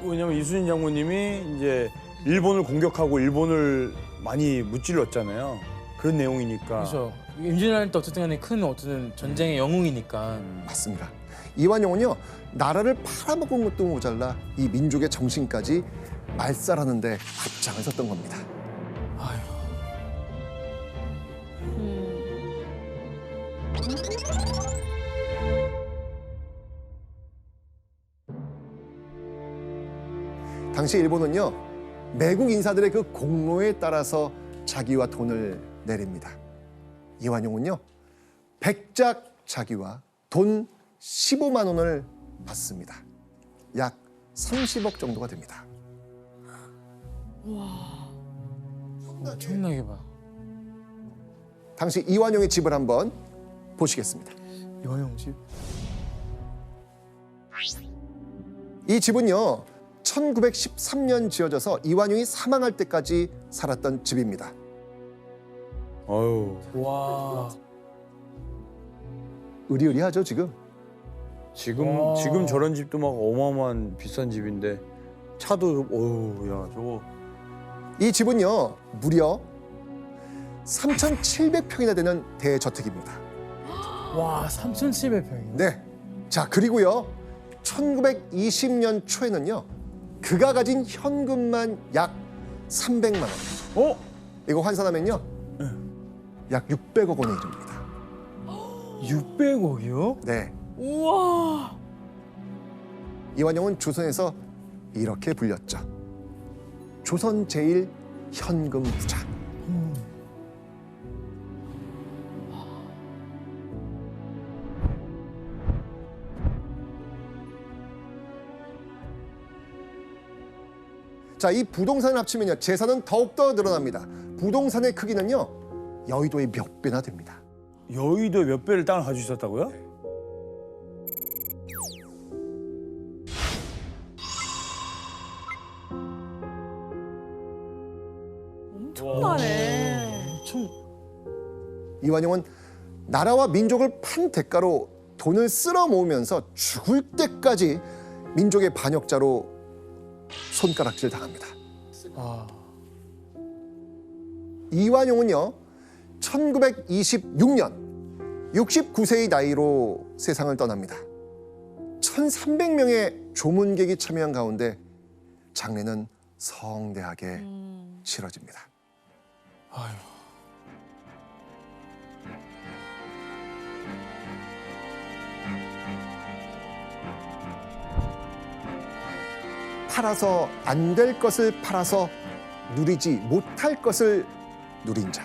S5: 왜냐면 이순신 장군님이 이제 일본을 공격하고 일본을 많이 무찔렀잖아요. 그런 내용이니까.
S2: 그렇죠. 임진왜란 때 어쨌든 간에 큰 어쨌든 전쟁의 영웅이니까.
S1: 맞습니다. 이완용은요, 나라를 팔아먹은 것도 모자라 이 민족의 정신까지 말살하는데 앞장을 섰던 겁니다.
S2: 아유.
S1: 당시 일본은요, 매국 인사들의 그 공로에 따라서 자기와 돈을 내립니다. 이완용은요, 백작 자기와 돈 15만 원을 받습니다. 약 30억 정도가 됩니다.
S2: 엄청나게 봐.
S1: 당시 이완용의 집을 한번 보시겠습니다.
S2: 이완용 집?
S1: 이 집은요 1913년 지어져서 이완용이 사망할 때까지 살았던 집입니다.
S5: 어유
S2: 와.
S1: 으리으리하죠 지금.
S5: 지금 저런 집도 막 어마어마한 비싼 집인데 차도 어우 야 저거
S1: 이 집은요 무려 3,700평이나 되는 대저택입니다.
S2: 와, 3,700평이요?
S1: 네. 자 그리고요 1920년 초에는요 그가 가진 현금만 약 300만 원.
S5: 어?
S1: 이거 환산하면요 약 600억 원에 이릅니다.
S2: 600억이요?
S1: 네.
S3: 우와.
S1: 이완용은 조선에서 이렇게 불렸죠. 조선 제일 현금 부자. 자, 이 부동산을 합치면요 재산은 더욱더 늘어납니다. 부동산의 크기는요 여의도의 몇 배나 됩니다.
S5: 여의도 몇 배를 땅을 가지고 있었다고요?
S3: 엄청나네.
S2: 엄청.
S1: 이완용은 나라와 민족을 판 대가로 돈을 쓸어 모으면서 죽을 때까지 민족의 반역자로 손가락질 당합니다.
S2: 아.
S1: 이완용은요 1926년 69세의 나이로 세상을 떠납니다. 1,300명의 조문객이 참여한 가운데 장례는 성대하게 치러집니다.
S2: 아유.
S1: 팔아서 안 될 것을 팔아서 누리지 못할 것을 누린 자.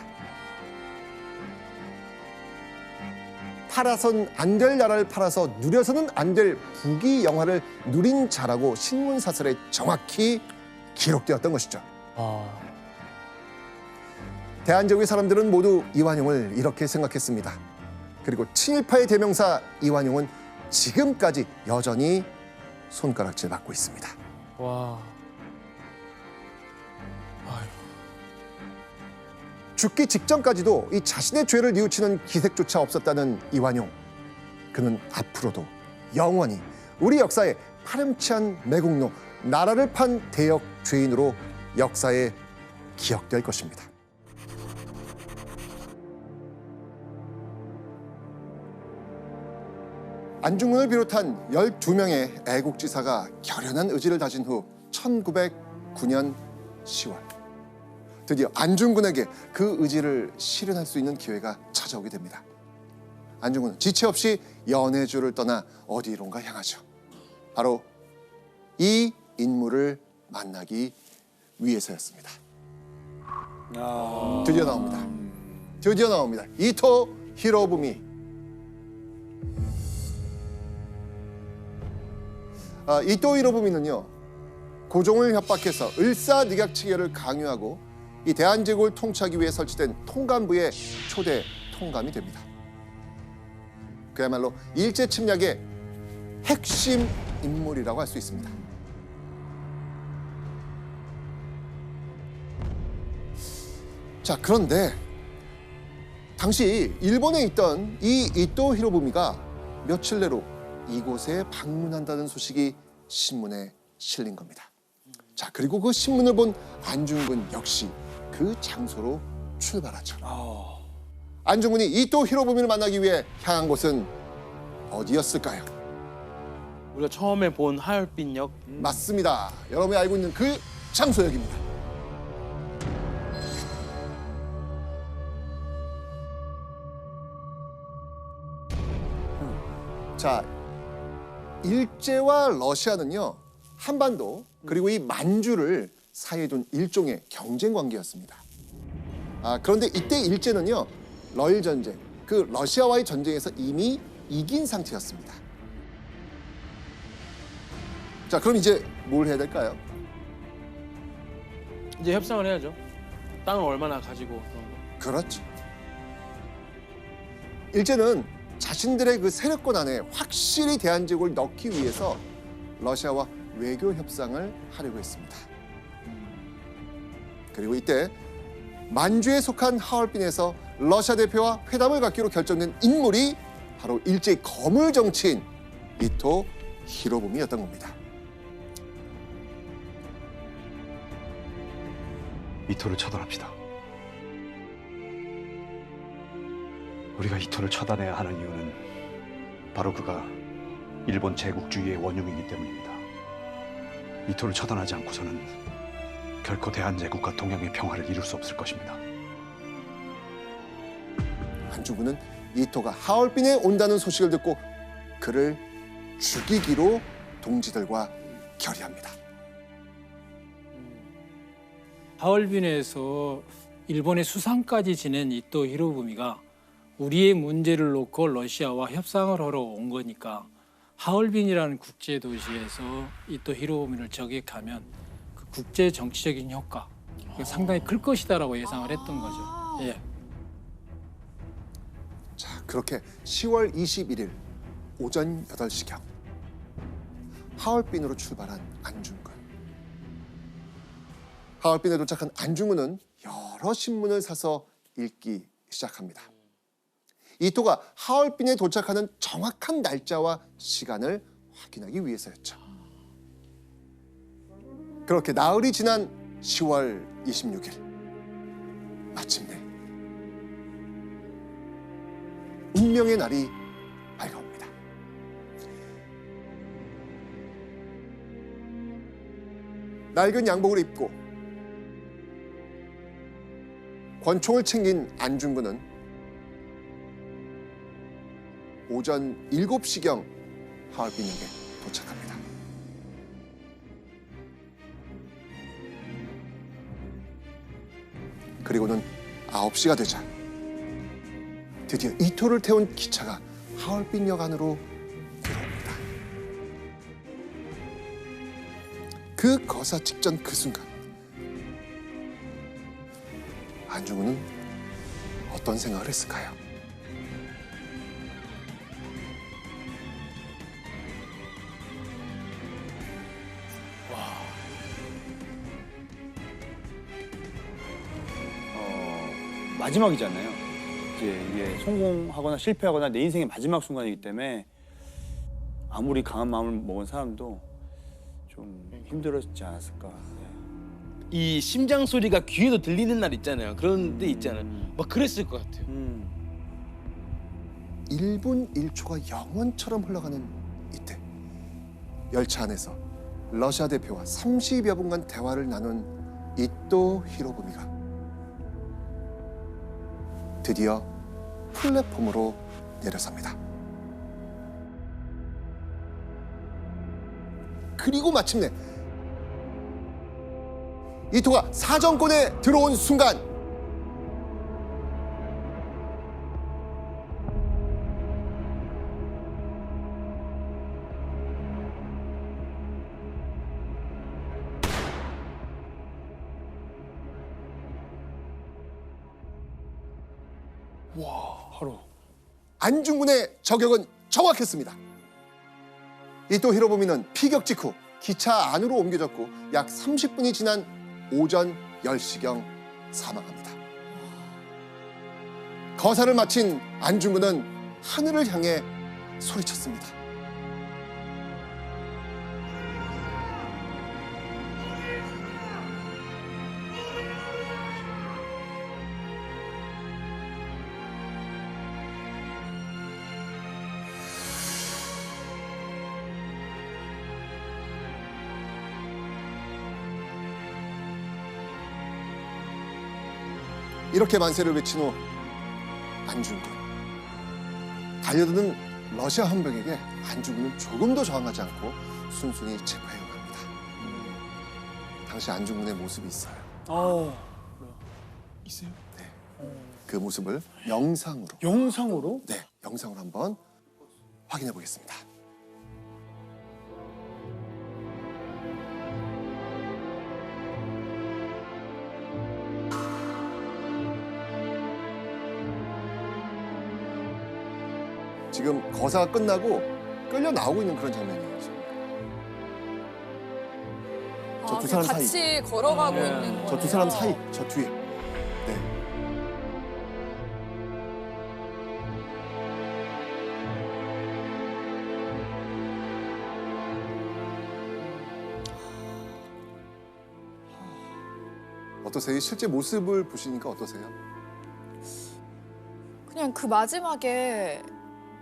S1: 팔아선 안 될 나라를 팔아서 누려서는 안 될 부귀영화를 누린 자라고 신문사설에 정확히 기록되었던 것이죠.
S2: 아.
S1: 대한제국의 사람들은 모두 이완용을 이렇게 생각했습니다. 그리고 친일파의 대명사 이완용은 지금까지 여전히 손가락질 받고 있습니다.
S2: 와. 아유.
S1: 죽기 직전까지도 이 자신의 죄를 뉘우치는 기색조차 없었다는 이완용. 그는 앞으로도 영원히 우리 역사의 파렴치한 매국노, 나라를 판 대역 죄인으로 역사에 기억될 것입니다. 안중근을 비롯한 12명의 애국지사가 결연한 의지를 다진 후 1909년 10월 드디어 안중근에게 그 의지를 실현할 수 있는 기회가 찾아오게 됩니다. 안중근은 지체 없이 연해주를 떠나 어디론가 향하죠. 바로 이 인물을 만나기 위해서였습니다. 드디어 나옵니다. 드디어 나옵니다. 이토 히로부미. 이토 히로부미는요 고종을 협박해서 을사늑약치계를 강요하고 이 대한제국을 통치하기 위해 설치된 통감부의 초대 통감이 됩니다. 그야말로 일제 침략의 핵심 인물이라고 할 수 있습니다. 자, 그런데 당시 일본에 있던 이 이토 히로부미가 며칠 내로 이곳에 방문한다는 소식이 신문에 실린 겁니다. 자, 그리고 그 신문을 본 안중근 역시 그 장소로 출발하죠. 안중근이 이토 히로부미를 만나기 위해 향한 곳은 어디였을까요?
S6: 우리가 처음에 본 하얼빈역.
S1: 맞습니다. 여러분이 알고 있는 그 장소역입니다. 자, 일제와 러시아는요 한반도 그리고 이 만주를 사이에 둔 일종의 경쟁 관계였습니다. 그런데 이때 일제는요 러일 전쟁, 그 러시아와의 전쟁에서 이미 이긴 상태였습니다. 자, 그럼 이제 뭘 해야 될까요?
S6: 이제 협상을 해야죠. 땅을 얼마나 가지고 그런 거.
S1: 그렇죠. 일제는 자신들의 그 세력권 안에 확실히 대한제국을 넣기 위해서 러시아와 외교 협상을 하려고 했습니다. 그리고 이때 만주에 속한 하얼빈에서 러시아 대표와 회담을 갖기로 결정된 인물이 바로 일제의 거물 정치인 이토 히로부미였던 겁니다.
S7: 이토를 처단합시다. 우리가 이토를 처단해야 하는 이유는 바로 그가 일본 제국주의의 원흉이기 때문입니다. 이토를 처단하지 않고서는 결코 대한제국과 동양의 평화를 이룰 수 없을 것입니다.
S1: 안중근은 이토가 하얼빈에 온다는 소식을 듣고 그를 죽이기로 동지들과 결의합니다.
S8: 하얼빈에서 일본의 수상까지 지낸 이토 히로부미가 우리의 문제를 놓고 러시아와 협상을 하러 온 거니까 하얼빈이라는 국제 도시에서 이토 히로부미를 저격하면 그 국제 정치적인 효과 상당히 클 것이다라고 예상을 했던 거죠. 예.
S1: 자, 그렇게 10월 21일 오전 8시경 하얼빈으로 출발한 안중근. 하얼빈에 도착한 안중근은 여러 신문을 사서 읽기 시작합니다. 이토가 하얼빈에 도착하는 정확한 날짜와 시간을 확인하기 위해서였죠. 그렇게 나흘이 지난 10월 26일 마침내 운명의 날이 밝아옵니다. 낡은 양복을 입고 권총을 챙긴 안중근은 오전 7시경 하얼빈역에 도착합니다. 그리고는 9시가 되자 드디어 이토를 태운 기차가 하얼빈역 안으로 들어옵니다. 그 거사 직전 그 순간 안중근은 어떤 생각을 했을까요?
S5: 마지막이잖아요. 이제 이게 성공하거나 실패하거나 내 인생의 마지막 순간이기 때문에 아무리 강한 마음을 먹은 사람도 좀 힘들었지 않았을까.
S6: 이 심장 소리가 귀에도 들리는 날 있잖아요. 그런 데 있잖아요. 막 그랬을 것 같아요.
S1: 1분 1초가 영원처럼 흘러가는 이때 열차 안에서 러시아 대표와 30여 분간 대화를 나눈 이토 히로부미가 드디어 플랫폼으로 내려섭니다. 그리고 마침내 이토가 사정권에 들어온 순간
S8: 바로
S1: 안중근의 저격은 정확했습니다. 이토 히로부미는 피격 직후 기차 안으로 옮겨졌고 약 30분이 지난 오전 10시경 사망합니다. 거사를 마친 안중근은 하늘을 향해 소리쳤습니다. 이렇게 만세를 외친 후 안중근 달려드는 러시아 헌병에게 안중근은 조금도 저항하지 않고 순순히 체포해 갑니다. 당시 안중근의 모습이 있어요.
S6: 있어요?
S1: 그 모습을 영상으로
S5: 영상으로?
S1: 네, 영상으로 한번 확인해 보겠습니다. 지금 거사가 끝나고 끌려 나오고 있는 그런 장면이에요. 지금. 저두 사람 사이.
S3: 같이 걸어가고
S2: 네.
S3: 있는 거예요.
S1: 저 두 사람 사이, 저 뒤에. 네. 어떠세요? 실제 모습을 보시니까 어떠세요?
S3: 그냥 그 마지막에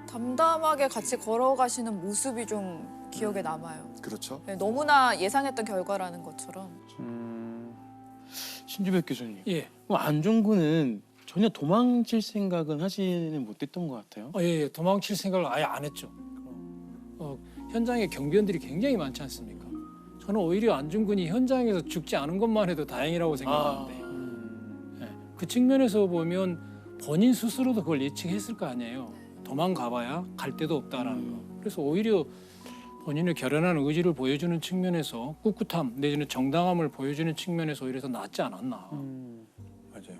S3: 담담하게 같이 걸어가시는 모습이 좀 기억에 남아요.
S1: 그렇죠.
S3: 네, 너무나 예상했던 결과라는 것처럼.
S6: 신주백 교수님.
S8: 예.
S6: 그럼 안중근은 전혀 도망칠 생각은 하지는 못했던 것 같아요.
S8: 예, 도망칠 생각을 아예 안 했죠. 현장에 경비원들이 굉장히 많지 않습니까? 저는 오히려 안중근이 현장에서 죽지 않은 것만 해도 다행이라고 생각하는데 예, 그 측면에서 보면 본인 스스로도 그걸 예측했을 거 아니에요. 도망가봐야 갈 데도 없다라는 거. 그래서 오히려 본인의 결연한 의지를 보여주는 측면에서 꿋꿋함 내지는 정당함을 보여주는 측면에서 오히려 더 낫지 않았나.
S5: 맞아요.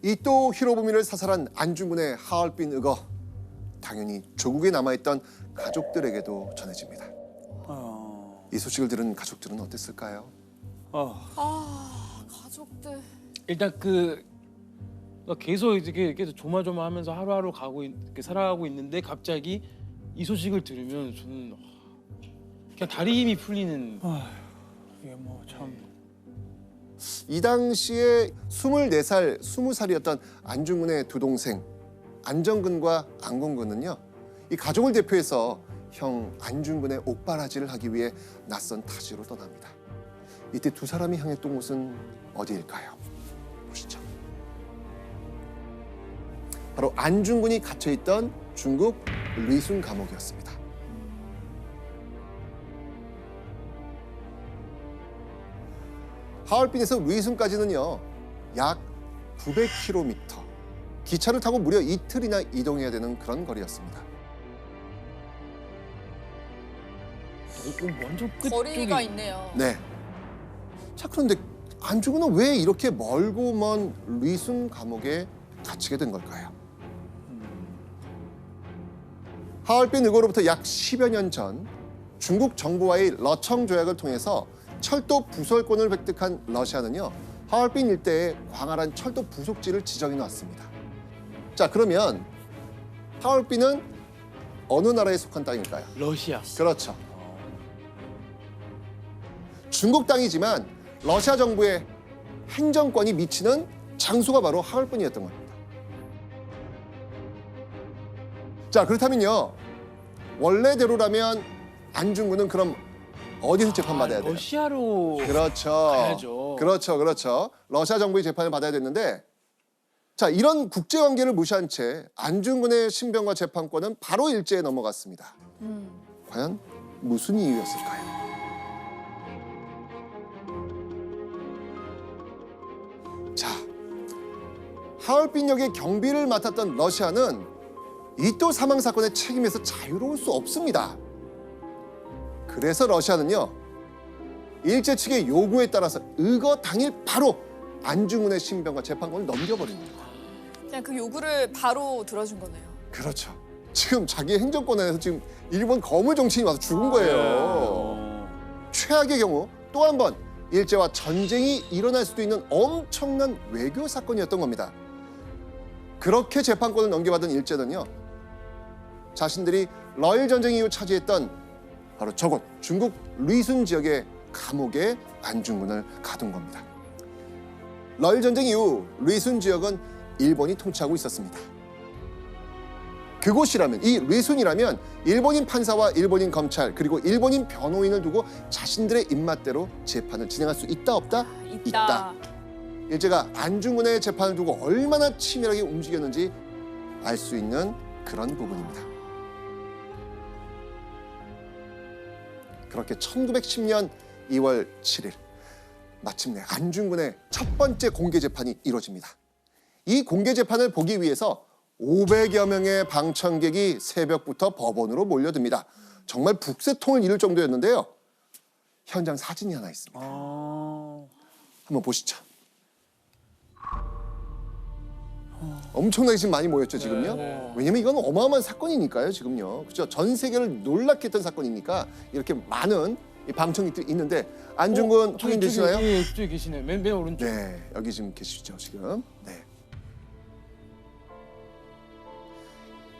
S1: 이또 히로부미를 사살한 안중근의 하얼빈 의거 당연히 조국에 남아있던 가족들에게도 전해집니다. 이 소식을 들은 가족들은 어땠을까요?
S3: 가족들.
S6: 일단 계속 이렇게 계속 조마조마하면서 하루하루 이렇게 살아가고 있는데 갑자기 이 소식을 들으면 저는 그냥 다리 힘이 풀리는.
S5: 이게 뭐 참.
S1: 이 당시에 24살, 20살이었던 안중근의 두 동생 안정근과 안공근은요. 이 가족을 대표해서 형 안중근의 옥바라지를 하기 위해 낯선 타지로 떠납니다. 이때 두 사람이 향했던 곳은 어디일까요? 보시죠. 바로 안중근이 갇혀있던 중국 리순 감옥이었습니다. 하얼빈에서 리순까지는요 약 900km, 기차를 타고 무려 이틀이나 이동해야 되는 그런 거리였습니다.
S6: 완전 끝
S3: 거리가 있네요.
S1: 네. 자, 그런데 안중근은 왜 이렇게 멀고 먼 리순 감옥에 갇히게 된 걸까요? 하얼빈 의거로부터 약 10여 년 전 중국 정부와의 러청 조약을 통해서 철도 부설권을 획득한 러시아는요. 하얼빈 일대에 광활한 철도 부속지를 지정해 놨습니다. 자, 그러면 하얼빈은 어느 나라에 속한 땅일까요?
S6: 러시아.
S1: 그렇죠. 중국 땅이지만 러시아 정부의 행정권이 미치는 장소가 바로 하얼빈이었던 겁니다. 자, 그렇다면요. 원래대로라면 안중근은 그럼 어디서 재판받아야 돼요?
S6: 러시아로
S1: 그렇죠.
S6: 가야죠.
S1: 그렇죠. 러시아 정부의 재판을 받아야 됐는데 자, 이런 국제관계를 무시한 채 안중근의 신병과 재판권은 바로 일제에 넘어갔습니다. 과연 무슨 이유였을까요? 자, 하얼빈역의 경비를 맡았던 러시아는 이또 사망 사건의 책임에서 자유로울 수 없습니다. 그래서 러시아는요, 일제 측의 요구에 따라서 의거 당일 바로 안중근의 신병과 재판권을 넘겨버립니다.
S3: 그냥 그 요구를 바로 들어준 거네요.
S1: 그렇죠. 지금 자기 행정권 안에서 지금 일본 거물 정치인이 와서 죽은 거예요. 최악의 경우 또 한 번 일제와 전쟁이 일어날 수도 있는 엄청난 외교 사건이었던 겁니다. 그렇게 재판권을 넘겨받은 일제는요, 자신들이 러일 전쟁 이후 차지했던 바로 저곳 중국 리순 지역의 감옥에 안중근을 가둔 겁니다. 러일 전쟁 이후 리순 지역은 일본이 통치하고 있었습니다. 그곳이라면, 이 리순이라면 일본인 판사와 일본인 검찰 그리고 일본인 변호인을 두고 자신들의 입맛대로 재판을 진행할 수 있다 없다? 있다. 일제가 안중근의 재판을 두고 얼마나 치밀하게 움직였는지 알 수 있는 그런 부분입니다. 그렇게 1910년 2월 7일 마침내 안중근의 첫 번째 공개 재판이 이루어집니다. 이 공개 재판을 보기 위해서 500여 명의 방청객이 새벽부터 법원으로 몰려듭니다. 정말 북새통을 이룰 정도였는데요. 현장 사진이 하나 있습니다. 한번 보시죠. 엄청나게 지금 많이 모였죠, 지금요. 왜냐면 이건 어마어마한 사건이니까요, 지금요. 그렇죠? 전 세계를 놀랍게 했던 사건이니까 이렇게 많은 이 방청객들이 있는데 안중근 확인되시나요?
S6: 예, 저기 계시네요. 맨 오른쪽.
S1: 네, 여기 지금 계시죠, 지금. 네.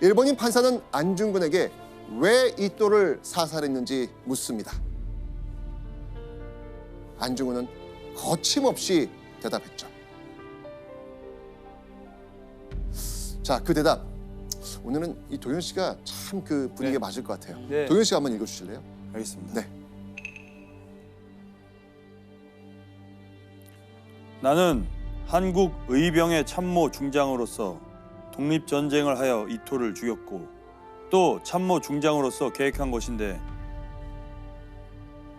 S1: 일본인 판사는 안중근에게 왜 이토를 사살했는지 묻습니다. 안중근은 거침없이 대답했죠. 자, 그 대답. 오늘은 이 도현 씨가 참 그 분위기에 맞을 것 같아요.
S5: 네.
S1: 도현 씨가 한번 읽어주실래요?
S5: 알겠습니다.
S1: 네.
S5: 나는 한국 의병의 참모 중장으로서 독립전쟁을 하여 이토를 죽였고 또 참모 중장으로서 계획한 것인데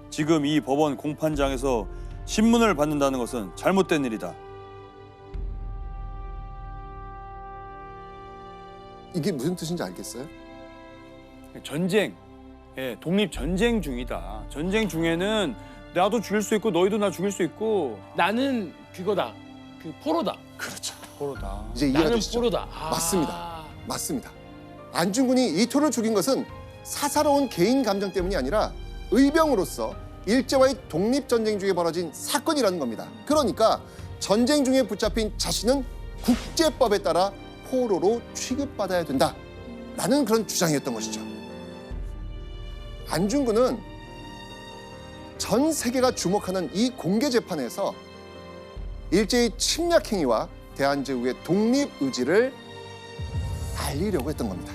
S5: 지금 이 법원 공판장에서 신문을 받는다는 것은 잘못된 일이다.
S1: 이게 무슨 뜻인지 알겠어요?
S5: 전쟁, 예, 독립전쟁 중이다. 전쟁 중에는 나도 죽일 수 있고 너희도 나 죽일 수 있고
S6: 나는 그거다. 그 포로다.
S1: 그렇죠.
S5: 포로다.
S1: 이제 이해가
S6: 나는
S1: 되시죠?
S6: 포로다.
S1: 맞습니다. 맞습니다. 안중근이 이토를 죽인 것은 사사로운 개인 감정 때문이 아니라 의병으로서 일제와의 독립전쟁 중에 벌어진 사건이라는 겁니다. 그러니까 전쟁 중에 붙잡힌 자신은 국제법에 따라 포로로 취급받아야 된다라는 그런 주장이었던 것이죠. 안중근은 전 세계가 주목하는 이 공개 재판에서 일제의 침략 행위와 대한제국의 독립 의지를 알리려고 했던 겁니다.